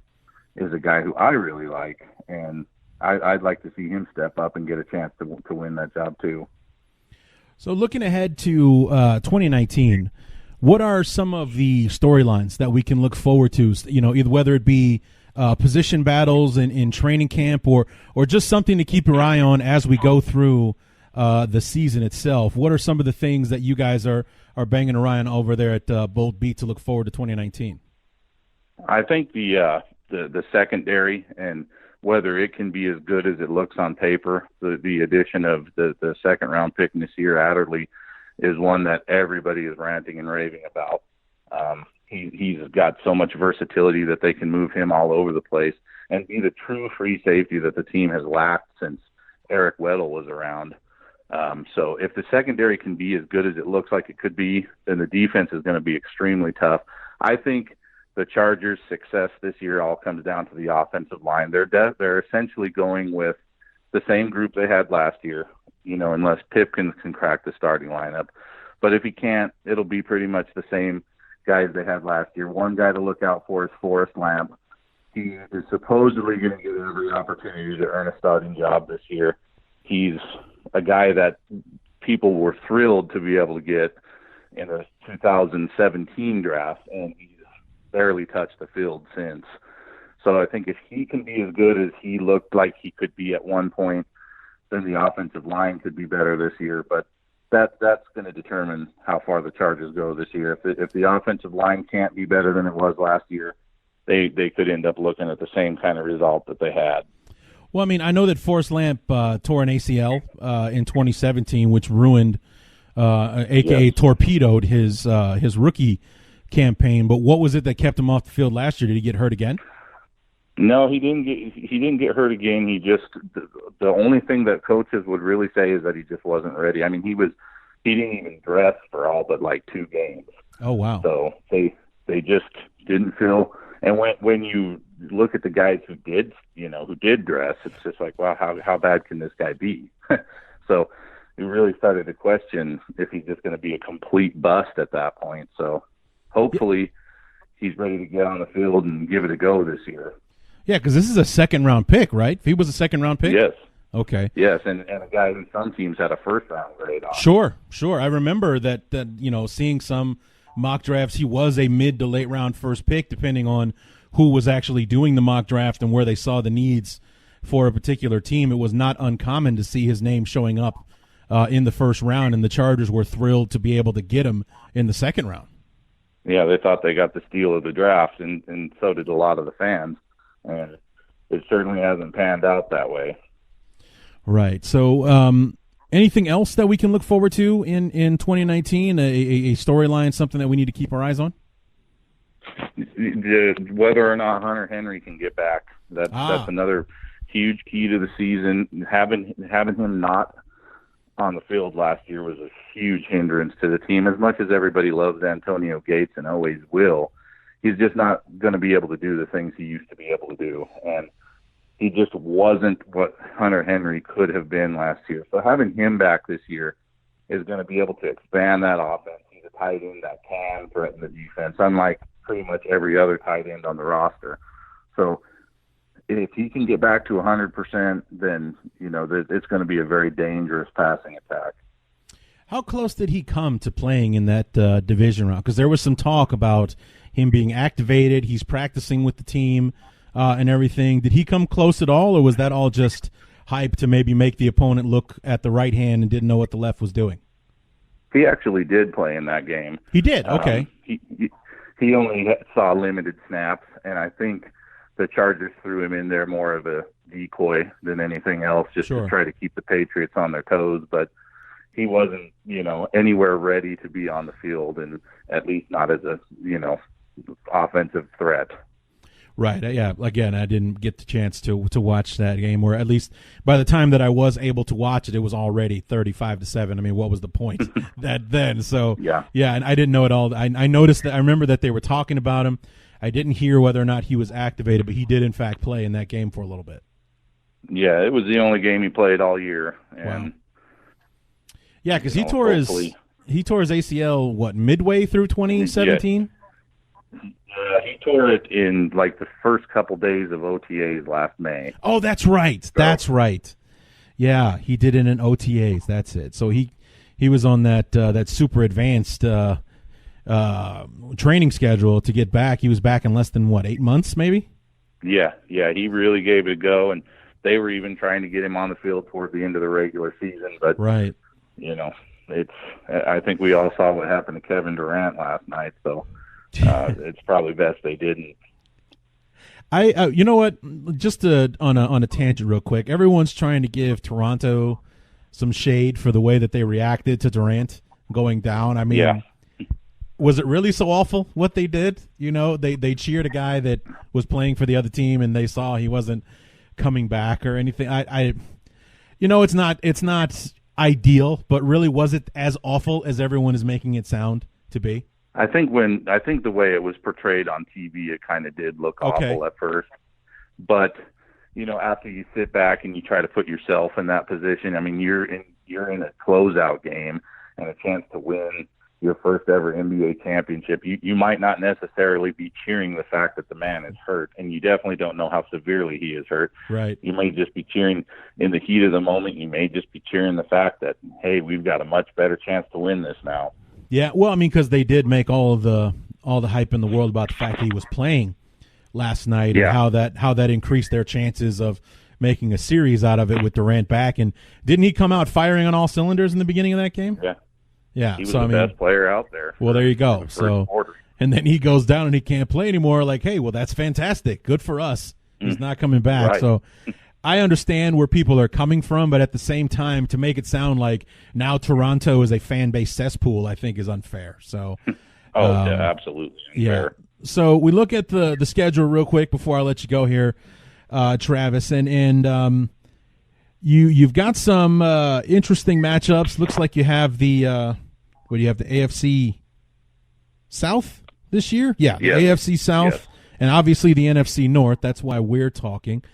is a guy who I really like. And I'd like to see him step up and get a chance to win that job too. So looking ahead to 2019, what are some of the storylines that we can look forward to? Either whether it be position battles in training camp or just something to keep your eye on as we go through the season itself. What are some of the things that you guys are banging around over there at Bolt Beat to look forward to 2019? I think the secondary and whether it can be as good as it looks on paper, the addition of the second round pick Nasir Adderley is one that everybody is ranting and raving about. He's got so much versatility that they can move him all over the place and be the true free safety that the team has lacked since Eric Weddle was around. So if the secondary can be as good as it looks like it could be, then the defense is going to be extremely tough. I think the Chargers' success this year all comes down to the offensive line. They're essentially going with the same group they had last year, unless Pipkins can crack the starting lineup. But if he can't, it'll be pretty much the same guys they had last year. One guy to look out for is Forrest Lamp. He is supposedly going to get every opportunity to earn a starting job this year. He's a guy that people were thrilled to be able to get in the 2017 draft, and he's barely touched the field since. So I think if he can be as good as he looked like he could be at one point, then the offensive line could be better this year. But that's going to determine how far the Chargers go this year. If the offensive line can't be better than it was last year, they could end up looking at the same kind of result that they had. Well, I mean, I know that Forrest Lamp tore an ACL in 2017, which ruined, a.k.a. torpedoed his rookie campaign. But what was it that kept him off the field last year? Did he get hurt again? No, he didn't get hurt again. He just the only thing that coaches would really say is that he just wasn't ready. I mean, he didn't even dress for all but like 2 games. Oh wow! So they just didn't feel. And when you look at the guys who did dress, it's just like, wow, how bad can this guy be? So we really started to question if he's just going to be a complete bust at that point. So hopefully he's ready to get on the field and give it a go this year. Yeah, because this is a second-round pick, right? If he was a second-round pick? Yes. Okay. Yes, and a guy who some teams had a first-round grade on. Sure. I remember that seeing some mock drafts, he was a mid to late-round first pick, depending on who was actually doing the mock draft and where they saw the needs for a particular team. It was not uncommon to see his name showing up in the first round, and the Chargers were thrilled to be able to get him in the second round. Yeah, they thought they got the steal of the draft, and so did a lot of the fans. And it certainly hasn't panned out that way. Right. So anything else that we can look forward to in 2019, a storyline, something that we need to keep our eyes on? Whether or not Hunter Henry can get back. That's another huge key to the season. Having him not on the field last year was a huge hindrance to the team. As much as everybody loves Antonio Gates and always will, he's just not going to be able to do the things he used to be able to do. And he just wasn't what Hunter Henry could have been last year. So having him back this year is going to be able to expand that offense. He's a tight end that can threaten the defense, unlike pretty much every other tight end on the roster. So if he can get back to 100%, then, it's going to be a very dangerous passing attack. How close did he come to playing in that division round? Because there was some talk about him being activated. He's practicing with the team and everything. Did he come close at all, or was that all just hype to maybe make the opponent look at the right hand and didn't know what the left was doing? He actually did play in that game. He did? Okay. He only saw limited snaps, and I think the Chargers threw him in there more of a decoy than anything else, just to try to keep the Patriots on their toes. But he wasn't, anywhere ready to be on the field, and at least not as a, offensive threat. Right. Yeah. Again, I didn't get the chance to watch that game, or at least by the time that I was able to watch it, it was already 35-7. I mean, what was the point that then? So yeah. And I didn't know it all. I noticed that. I remember that they were talking about him. I didn't hear whether or not he was activated, but he did in fact play in that game for a little bit. Yeah, it was the only game he played all year. And wow. Yeah, because he tore his ACL midway through 2017. He tore it in like the first couple days of OTAs last May. Oh, that's right. So, that's right. Yeah, he did it in OTAs. That's it. So he was on that super advanced training schedule to get back. He was back in less than 8 months, maybe. Yeah. He really gave it a go, and they were even trying to get him on the field towards the end of the regular season. But right, I think we all saw what happened to Kevin Durant last night. So. It's probably best they didn't. You know what? Just on a tangent, real quick. Everyone's trying to give Toronto some shade for the way that they reacted to Durant going down. I mean, Yeah. was it really so awful what they did? You know, they cheered a guy that was playing for the other team, and they saw he wasn't coming back or anything. It's not ideal, but really, was it as awful as everyone is making it sound to be? I think the way it was portrayed on TV, it kind of did look awful at first. But, after you sit back and you try to put yourself in that position, I mean, you're in a closeout game and a chance to win your first ever NBA championship. You might not necessarily be cheering the fact that the man is hurt, and you definitely don't know how severely he is hurt. Right. You may just be cheering in the heat of the moment. You may just be cheering the fact that, hey, we've got a much better chance to win this now. Yeah, well, I mean, because they did make all the hype in the world about the fact that he was playing last night and how that increased their chances of making a series out of it with Durant back. And didn't he come out firing on all cylinders in the beginning of that game? Yeah. He was the best player out there. Well, there you go. So, and then he goes down and he can't play anymore. Like, hey, well, that's fantastic. Good for us. He's not coming back. Right. So I understand where people are coming from, but at the same time, to make it sound like now Toronto is a fan base cesspool, I think is unfair. So, absolutely unfair. Yeah. So we look at the schedule real quick before I let you go here, Travis, and you've got some interesting matchups. Looks like you have the the AFC South this year? Yeah, the AFC South, and obviously the NFC North. That's why we're talking.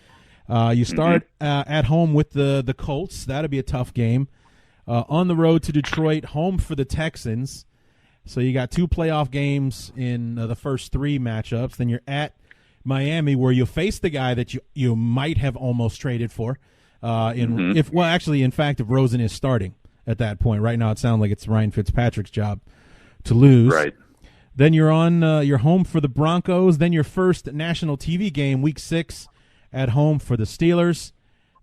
You start at home with the Colts. That'll be a tough game. On the road to Detroit, home for the Texans. So you got 2 playoff games in the first 3 matchups. Then you're at Miami, where you'll face the guy that you might have almost traded for. If Rosen is starting at that point. Right now it sounds like it's Ryan Fitzpatrick's job to lose. Right. Then you're home for the Broncos. Then your first national TV game, Week 6, at home for the Steelers.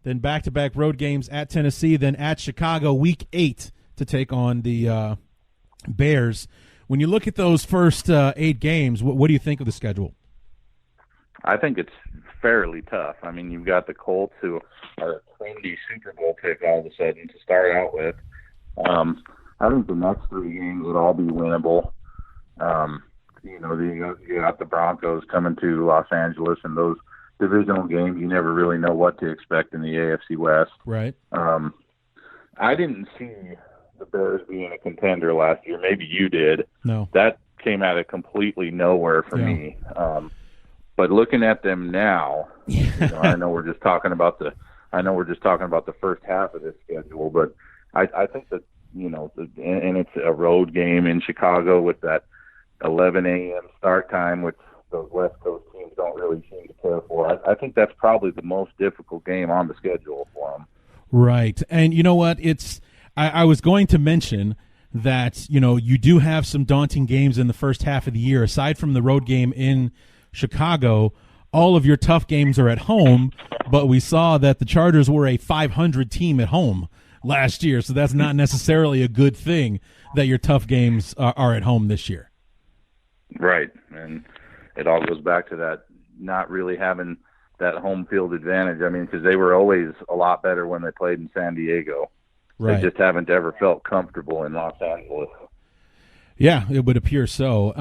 Then back-to-back road games at Tennessee. Then at Chicago, Week 8 to take on the Bears. When you look at those first 8 games, what do you think of the schedule? I think it's fairly tough. I mean, you've got the Colts, who are a trendy Super Bowl pick all of a sudden to start out with. I think the next 3 games would all be winnable. You got the Broncos coming to Los Angeles, and those divisional games, you never really know what to expect in the AFC West. Right. I didn't see the Bears being a contender last year. Maybe you did. No. That came out of completely nowhere for me. But looking at them now, I know we're just talking about the first half of this schedule, but I think that and it's a road game in Chicago with that 11 a.m. start time, which those West Coast teams don't really seem to care for. I think that's probably the most difficult game on the schedule for them. Right, and you know what? I was going to mention that you do have some daunting games in the first half of the year. Aside from the road game in Chicago, all of your tough games are at home, but we saw that the Chargers were a 500 team at home last year, so that's not necessarily a good thing that your tough games are at home this year. Right, and it all goes back to that not really having that home field advantage. I mean, because they were always a lot better when they played in San Diego. Right. They just haven't ever felt comfortable in Los Angeles. Yeah, it would appear so.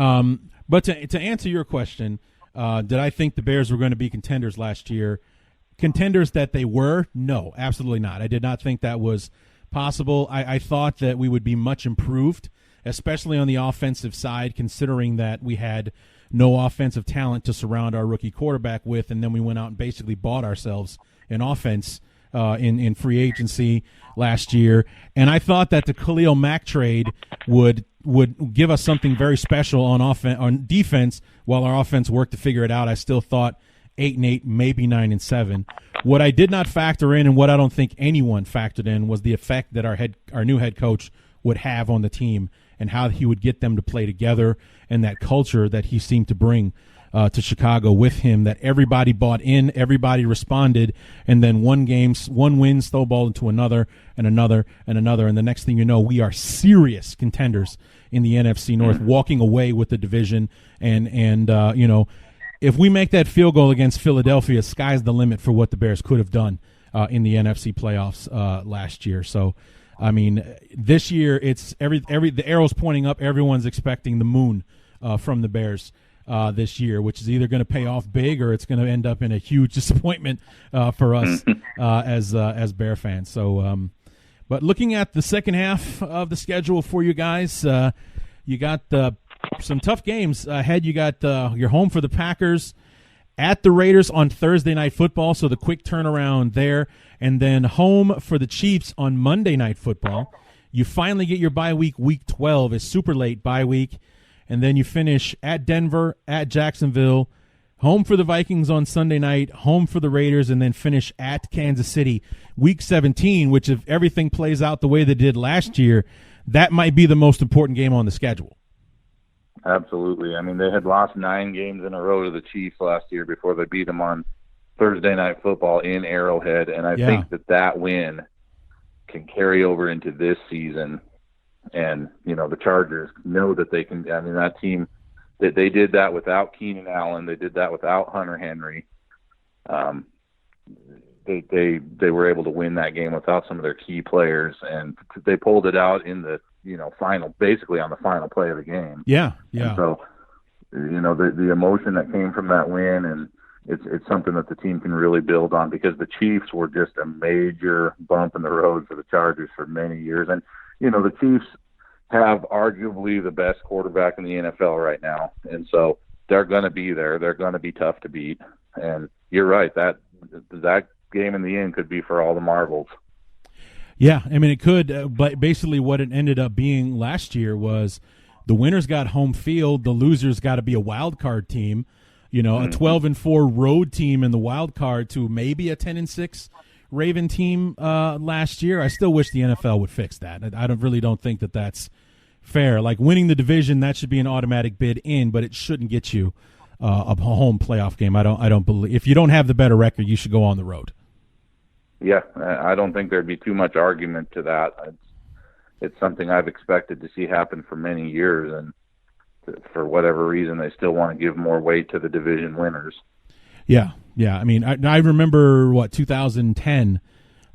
But to answer your question, did I think the Bears were going to be contenders last year? Contenders that they were? No, absolutely not. I did not think that was possible. I thought that we would be much improved, especially on the offensive side, considering that we had no offensive talent to surround our rookie quarterback with, and then we went out and basically bought ourselves an offense in free agency last year. And I thought that the Khalil Mack trade would give us something very special on defense while our offense worked to figure it out. I still thought 8-8, maybe 9-7. What I did not factor in, and what I don't think anyone factored in, was the effect that our new head coach would have on the team and how he would get them to play together, and that culture that he seemed to bring to Chicago with him, that everybody bought in, everybody responded, and then one win snowballed into another and another and another, and the next thing you know, we are serious contenders in the NFC North, walking away with the division, and if we make that field goal against Philadelphia, sky's the limit for what the Bears could have done in the NFC playoffs last year. So I mean, this year it's the arrow's pointing up. Everyone's expecting the moon from the Bears this year, which is either going to pay off big or it's going to end up in a huge disappointment for us as Bear fans. So, but looking at the second half of the schedule for you guys, you got some tough games ahead. You got your home for the Packers, at the Raiders on Thursday Night Football, so the quick turnaround there, and then home for the Chiefs on Monday Night Football. You finally get your bye week, Week 12, a super late bye week, and then you finish at Denver, at Jacksonville, home for the Vikings on Sunday night, home for the Raiders, and then finish at Kansas City, Week 17, which if everything plays out the way they did last year, that might be the most important game on the schedule. Absolutely. I mean, they had lost 9 games in a row to the Chiefs last year before they beat them on Thursday Night Football in Arrowhead, and I think that win can carry over into this season. And, you know, the Chargers know that they can – I mean, that team, they did that without Keenan Allen. They did that without Hunter Henry. They were able to win that game without some of their key players, and they pulled it out in the final, basically on the final play of the game. Yeah. And so, the emotion that came from that win, and it's something that the team can really build on, because the Chiefs were just a major bump in the road for the Chargers for many years. And, the Chiefs have arguably the best quarterback in the NFL right now. And so they're going to be there. They're going to be tough to beat. And you're right, that game in the end could be for all the marbles. Yeah, I mean, it could, but basically what it ended up being last year was the winners got home field, the losers got to be a wild card team, a 12-4 road team in the wild card to maybe a 10-6 Raven team last year. I still wish the NFL would fix that. I don't think that that's fair. Like, winning the division, that should be an automatic bid in, but it shouldn't get you a home playoff game. I don't believe, if you don't have the better record, you should go on the road. Yeah, I don't think there'd be too much argument to that. It's something I've expected to see happen for many years, and for whatever reason, they still want to give more weight to the division winners. Yeah. I mean, I remember, 2010,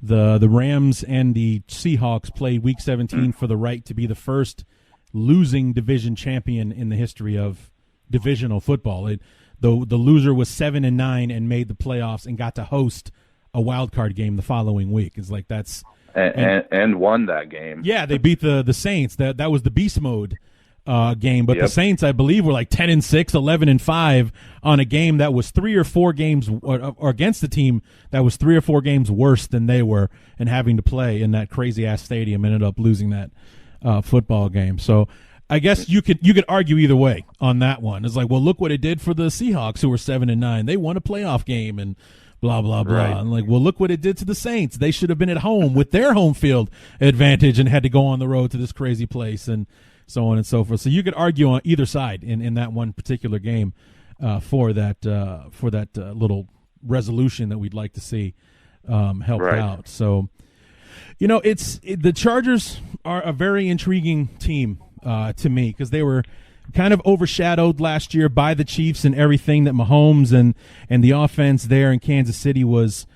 the Rams and the Seahawks played Week 17 for the right to be the first losing division champion in the history of divisional football. The loser was 7-9 and made the playoffs and got to host a wild card game the following week. It's like that's and won that game. Yeah, they beat the Saints. That was the beast mode game. But the Saints, I believe, were like 10-6, 11-5 on a game that was 3 or 4 games, or against the team that was 3 or 4 games worse than they were, and having to play in that crazy ass stadium, ended up losing that football game. So I guess you could argue either way on that one. It's like, well, look what it did for the Seahawks, who were 7-9. They won a playoff game, and blah, blah, blah. Right. And like, well, look what it did to the Saints. They should have been at home with their home field advantage and had to go on the road to this crazy place, and so on and so forth. So you could argue on either side in that one particular game for that little resolution that we'd like to see helped out. So, the Chargers are a very intriguing team to me, because they were kind of overshadowed last year by the Chiefs and everything that Mahomes and the offense there in Kansas City was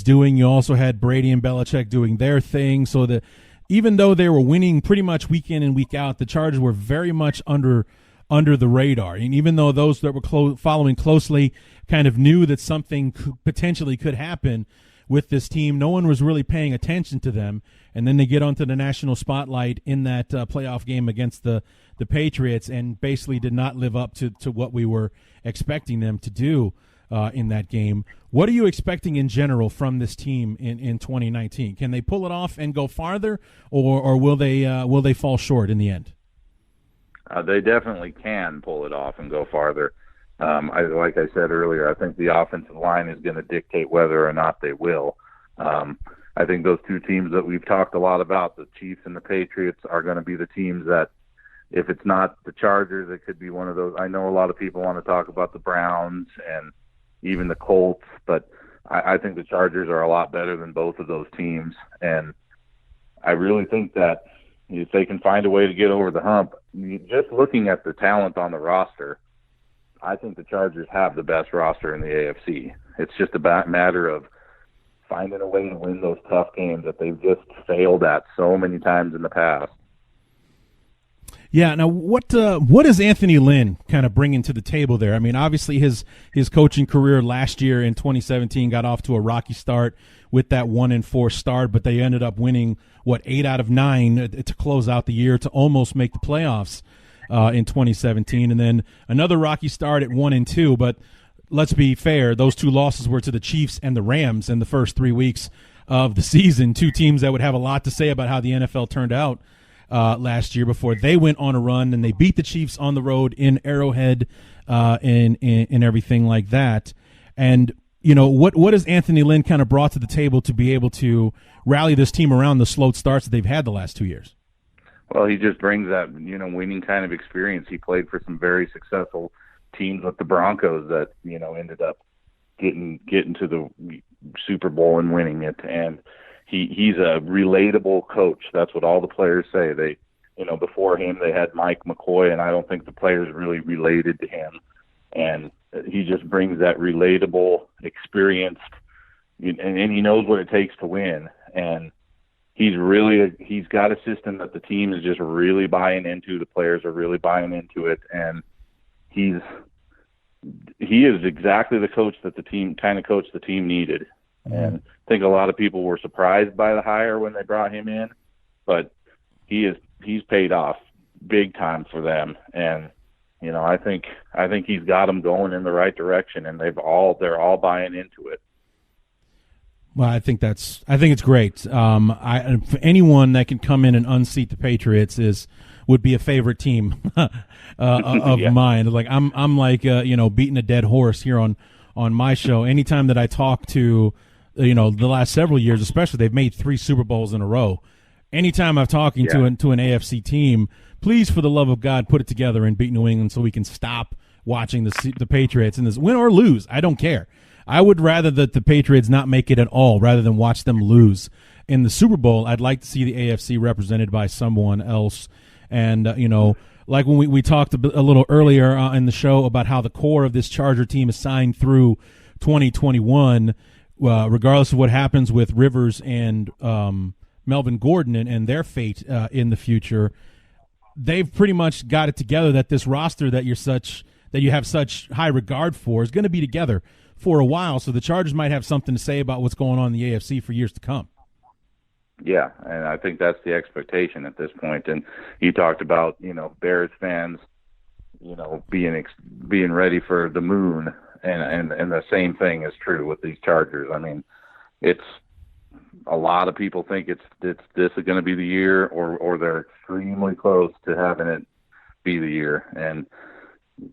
doing. You also had Brady and Belichick doing their thing. So that even though they were winning pretty much week in and week out, the Chargers were very much under the radar. And even though those that were following closely kind of knew that something potentially could happen with this team, no one was really paying attention to them. And then they get onto the national spotlight in that playoff game against the Patriots, and basically did not live up to what we were expecting them to do in that game. What are you expecting in general from this team in 2019? Can they pull it off and go farther, or will they fall short in the end? They definitely can pull it off and go farther. Like I said earlier, I think the offensive line is going to dictate whether or not they will. I think those two teams that we've talked a lot about, the Chiefs and the Patriots, are going to be the teams that, if it's not the Chargers, it could be one of those. I know a lot of people want to talk about the Browns and even the Colts, but I think the Chargers are a lot better than both of those teams. And I really think that if they can find a way to get over the hump, just looking at the talent on the roster, I think the Chargers have the best roster in the AFC. It's just a matter of finding a way to win those tough games that they've just failed at so many times in the past. Yeah. Now, what is Anthony Lynn kind of bringing to the table there? I mean, obviously his coaching career last year in 2017 got off to a rocky start with that 1-4 start, but they ended up winning 8 out of 9 to close out the year to almost make the playoffs in 2017, and then another rocky start at 1-2. But let's be fair; those 2 losses were to the Chiefs and the Rams in the first 3 weeks of the season. 2 teams that would have a lot to say about how the NFL turned out last year before they went on a run and they beat the Chiefs on the road in Arrowhead and everything like that. And what has Anthony Lynn kind of brought to the table to be able to rally this team around the slow starts that they've had the last 2 years? Well, he just brings that winning kind of experience. He played for some very successful teams with the Broncos that ended up getting to the Super Bowl and winning it, and he's a relatable coach. That's what all the players say. They, before him they had Mike McCoy, and I don't think the players really related to him. And he just brings that relatable experience, and he knows what it takes to win. And he's got a system that the team is just really buying into. The players are really buying into it, and he is exactly the coach that the team needed. And I think a lot of people were surprised by the hire when they brought him in, but he's paid off big time for them. And I think he's got them going in the right direction, and they're all buying into it. Well, I think it's great. For anyone that can come in and unseat the Patriots would be a favorite team of Yeah. mine. Like I'm like beating a dead horse here on my show. Anytime that I talk to the last several years, especially, they've made 3 Super Bowls in a row. Anytime I'm talking to an AFC team, please, for the love of God, put it together and beat New England so we can stop watching the Patriots in this, win or lose. I don't care. I would rather that the Patriots not make it at all rather than watch them lose. In the Super Bowl, I'd like to see the AFC represented by someone else. And, like when we talked a little earlier in the show about how the core of this Charger team is signed through 2021, regardless of what happens with Rivers and Melvin Gordon and their fate in the future, they've pretty much got it together that this roster that you have such high regard for is going to be together for a while. So the Chargers might have something to say about what's going on in the AFC for years to come. Yeah, and I think that's the expectation at this point. And you talked about, Bears fans, being ready for the moon, and the same thing is true with these Chargers. I mean, it's a lot of people think this is going to be the year, or they're extremely close to having it be the year. And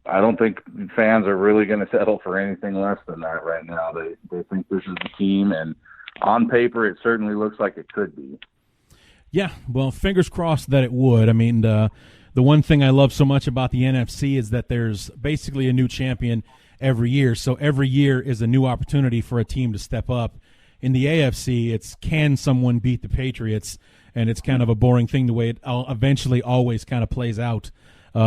I don't think fans are really going to settle for anything less than that right now. They think this is the team, and on paper, it certainly looks like it could be. Yeah, well, fingers crossed that it would. I mean, the one thing I love so much about the NFC is that there's basically a new champion every year. So every year is a new opportunity for a team to step up. In the AFC, it's can someone beat the Patriots, and it's kind of a boring thing the way it eventually always kind of plays out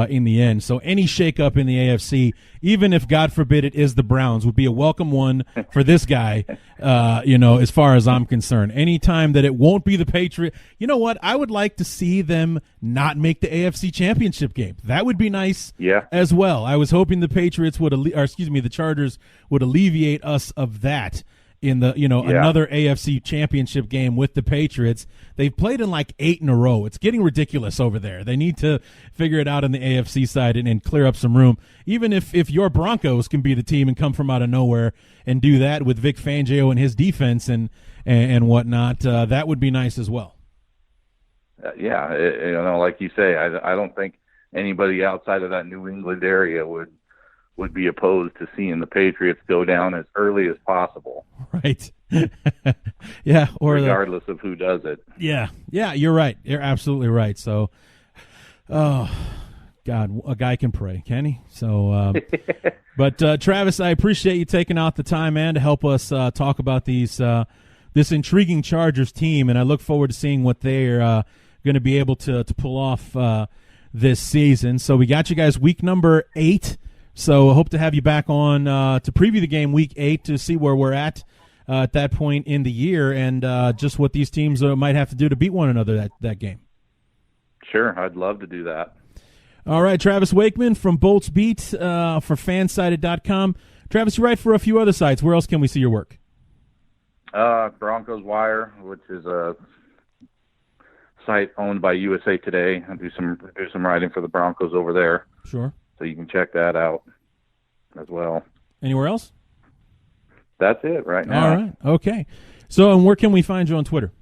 in the end. So any shakeup in the AFC, even if, God forbid, it is the Browns, would be a welcome one for this guy, as far as I'm concerned. Anytime that it won't be the Patriots, you know what? I would like to see them not make the AFC Championship game. That would be nice as well. I was hoping the Patriots the Chargers would alleviate us of that in the another AFC Championship game with the Patriots. They've played in like 8 in a row. It's getting ridiculous over there. They need to figure it out on the AFC side and clear up some room. Even if your Broncos can be the team and come from out of nowhere and do that with Vic Fangio and his defense and whatnot, that would be nice as well. Like you say, I don't think anybody outside of that New England area would be opposed to seeing the Patriots go down as early as possible. Right. Yeah. Or regardless of who does it. Yeah. Yeah, you're right. You're absolutely right. So, oh, God, a guy can pray, can he? So, but Travis, I appreciate you taking out the time, man, to help us talk about this intriguing Chargers team, and I look forward to seeing what they're going to be able to pull off this season. So we got you guys week number 8. So I hope to have you back on to preview the game week 8 to see where we're at at that point in the year, and just what these teams might have to do to beat one another that game. Sure, I'd love to do that. All right, Travis Wakeman from Bolts Beat for fansided.com. Travis, you write for a few other sites. Where else can we see your work? Broncos Wire, which is a site owned by USA Today. I do some writing for the Broncos over there. Sure. So you can check that out as well. Anywhere else? That's it right now. All right. Okay. So, and where can we find you on Twitter?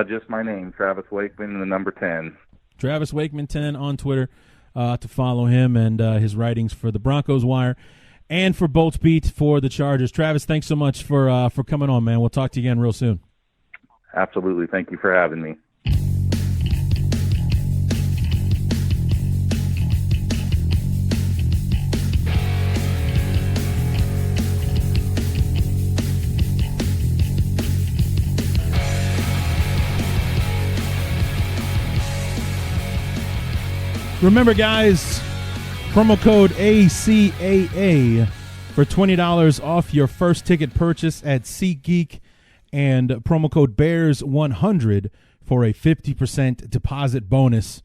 Just my name, Travis Wakeman, and the number 10. Travis Wakeman 10 on Twitter to follow him and his writings for the Broncos Wire and for Bolts Beat for the Chargers. Travis, thanks so much for coming on, man. We'll talk to you again real soon. Absolutely. Thank you for having me. Remember, guys, promo code ACAA for $20 off your first ticket purchase at SeatGeek, and promo code BEARS100 for a 50% deposit bonus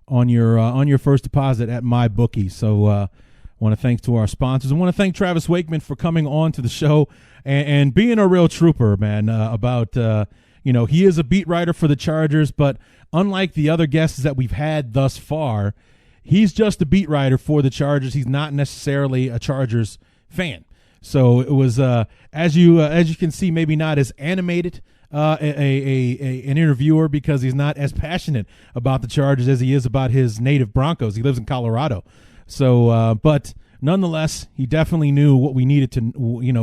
on your first deposit at MyBookie. So I want to thank to our sponsors. I want to thank Travis Wakeman for coming on to the show and being a real trooper, man, about he is a beat writer for the Chargers, but unlike the other guests that we've had thus far, he's just a beat writer for the Chargers. He's not necessarily a Chargers fan. So it was, as you can see, maybe not as animated an interviewer because he's not as passionate about the Chargers as he is about his native Broncos. He lives in Colorado. So, but nonetheless, he definitely knew what we needed to,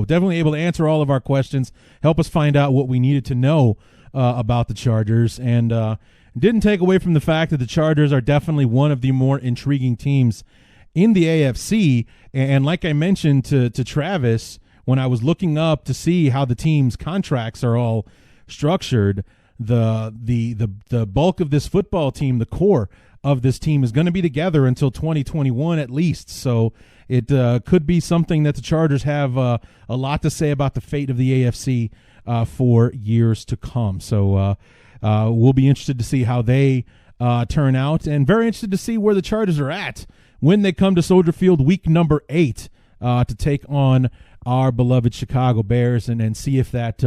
definitely able to answer all of our questions, help us find out what we needed to know about the Chargers, and didn't take away from the fact that the Chargers are definitely one of the more intriguing teams in the AFC. And like I mentioned to Travis, when I was looking up to see how the team's contracts are all structured, the bulk of this football team, the core of this team, is going to be together until 2021 at least. So it could be something that the Chargers have a lot to say about the fate of the AFC for years to come. So we'll be interested to see how they turn out, and very interested to see where the Chargers are at when they come to Soldier Field week number 8 to take on our beloved Chicago Bears, and see if that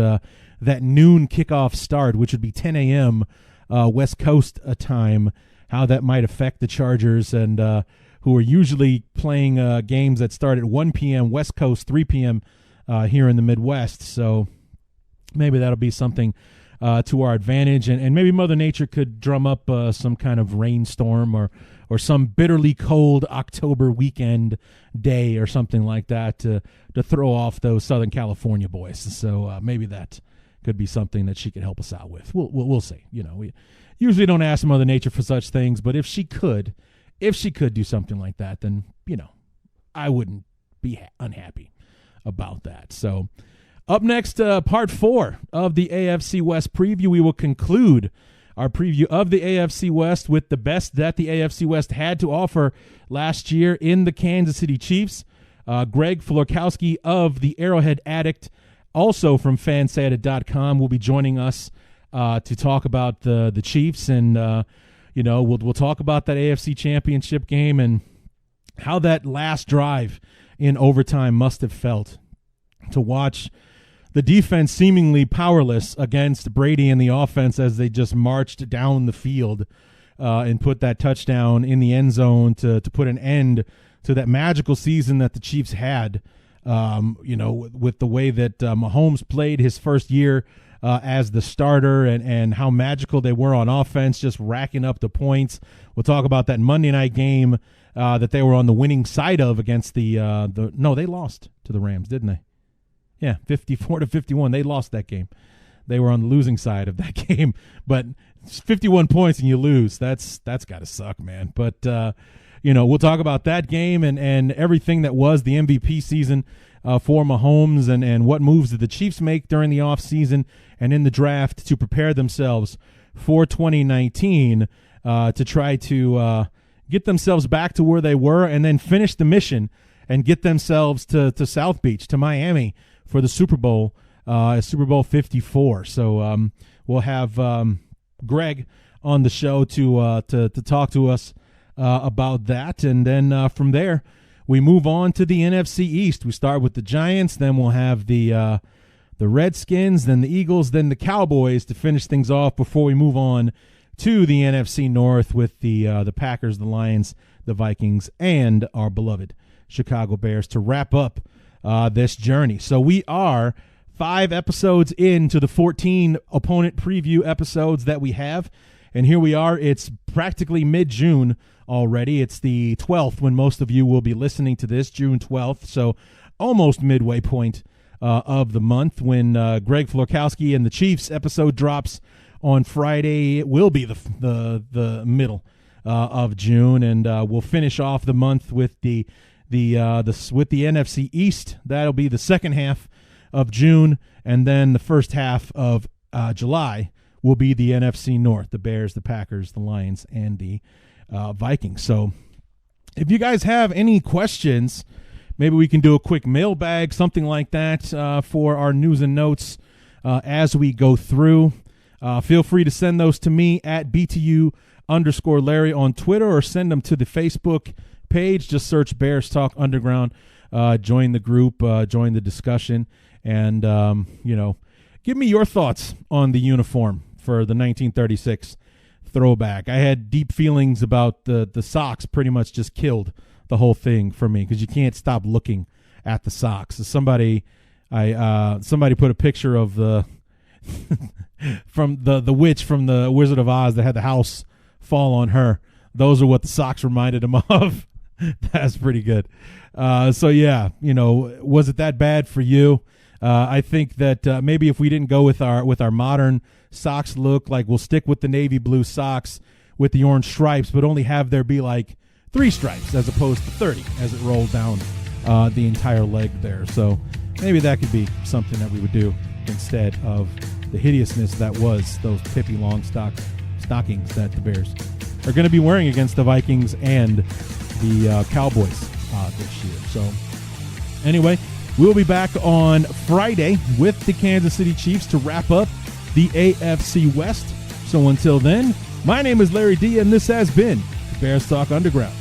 noon kickoff start, which would be 10 a.m. West Coast time, how that might affect the Chargers, and who are usually playing games that start at 1 p.m. West Coast, 3 p.m. Here in the Midwest. So maybe that'll be something to our advantage, and maybe Mother Nature could drum up some kind of rainstorm or some bitterly cold October weekend day or something like that to throw off those Southern California boys. So maybe that could be something that she could help us out with. We'll see. We usually don't ask Mother Nature for such things, but if she could do something like that, then I wouldn't be unhappy about that. So up next, part 4 of the AFC West preview. We will conclude our preview of the AFC West with the best that the AFC West had to offer last year in the Kansas City Chiefs. Greg Florkowski of the Arrowhead Addict, also from fansided.com, will be joining us to talk about the Chiefs, and we'll talk about that AFC Championship game and how that last drive in overtime must have felt to watch the defense seemingly powerless against Brady and the offense as they just marched down the field and put that touchdown in the end zone to put an end to that magical season that the Chiefs had, with the way that Mahomes played his first year as the starter and how magical they were on offense, just racking up the points. We'll talk about that Monday night game that they were on the winning side of against they lost to the Rams, didn't they? Yeah, 54-51. They lost that game. They were on the losing side of that game. But 51 points and you lose. That's got to suck, man. But, we'll talk about that game and everything that was the MVP season for Mahomes and what moves did the Chiefs make during the offseason and in the draft to prepare themselves for 2019 to try to get themselves back to where they were and then finish the mission and get themselves to South Beach, to Miami, for the Super Bowl, Super Bowl 54. So we'll have Greg on the show to talk to us about that, and then from there we move on to the NFC East. We start with the Giants, then we'll have the Redskins, then the Eagles, then the Cowboys to finish things off before we move on to the NFC North with the Packers, the Lions, the Vikings, and our beloved Chicago Bears to wrap up this journey. So we are 5 episodes into the 14 opponent preview episodes that we have, and here we are. It's practically mid-June already. It's the 12th when most of you will be listening to this, June 12th, so almost midway point of the month when Greg Florkowski and the Chiefs episode drops on Friday. It will be the middle of June, and we'll finish off the month with the NFC East. That'll be the second half of June, and then the first half of July will be the NFC North, the Bears, the Packers, the Lions, and the Vikings. So if you guys have any questions, maybe we can do a quick mailbag, something like that, for our news and notes as we go through. Feel free to send those to me at BTU_Larry on Twitter, or send them to the Facebook page. Just search Bears Talk Underground. Join the group, join the discussion, and give me your thoughts on the uniform for the 1936 throwback. I had deep feelings about the socks. Pretty much just killed the whole thing for me, because you can't stop looking at the socks. Somebody put a picture of the from the witch from the Wizard of Oz that had the house fall on her. Those are what the socks reminded him of. That's pretty good. So yeah, was it that bad for you? I think that maybe if we didn't go with our modern socks look, like we'll stick with the navy blue socks with the orange stripes, but only have there be like 3 stripes as opposed to 30 as it rolled down the entire leg there. So maybe that could be something that we would do instead of the hideousness that was those Pippi stockings that the Bears are going to be wearing against the Vikings and the Cowboys this year. So anyway, we'll be back on Friday with the Kansas City Chiefs to wrap up the AFC West. So until then, my name is Larry D, and this has been Bears Talk Underground.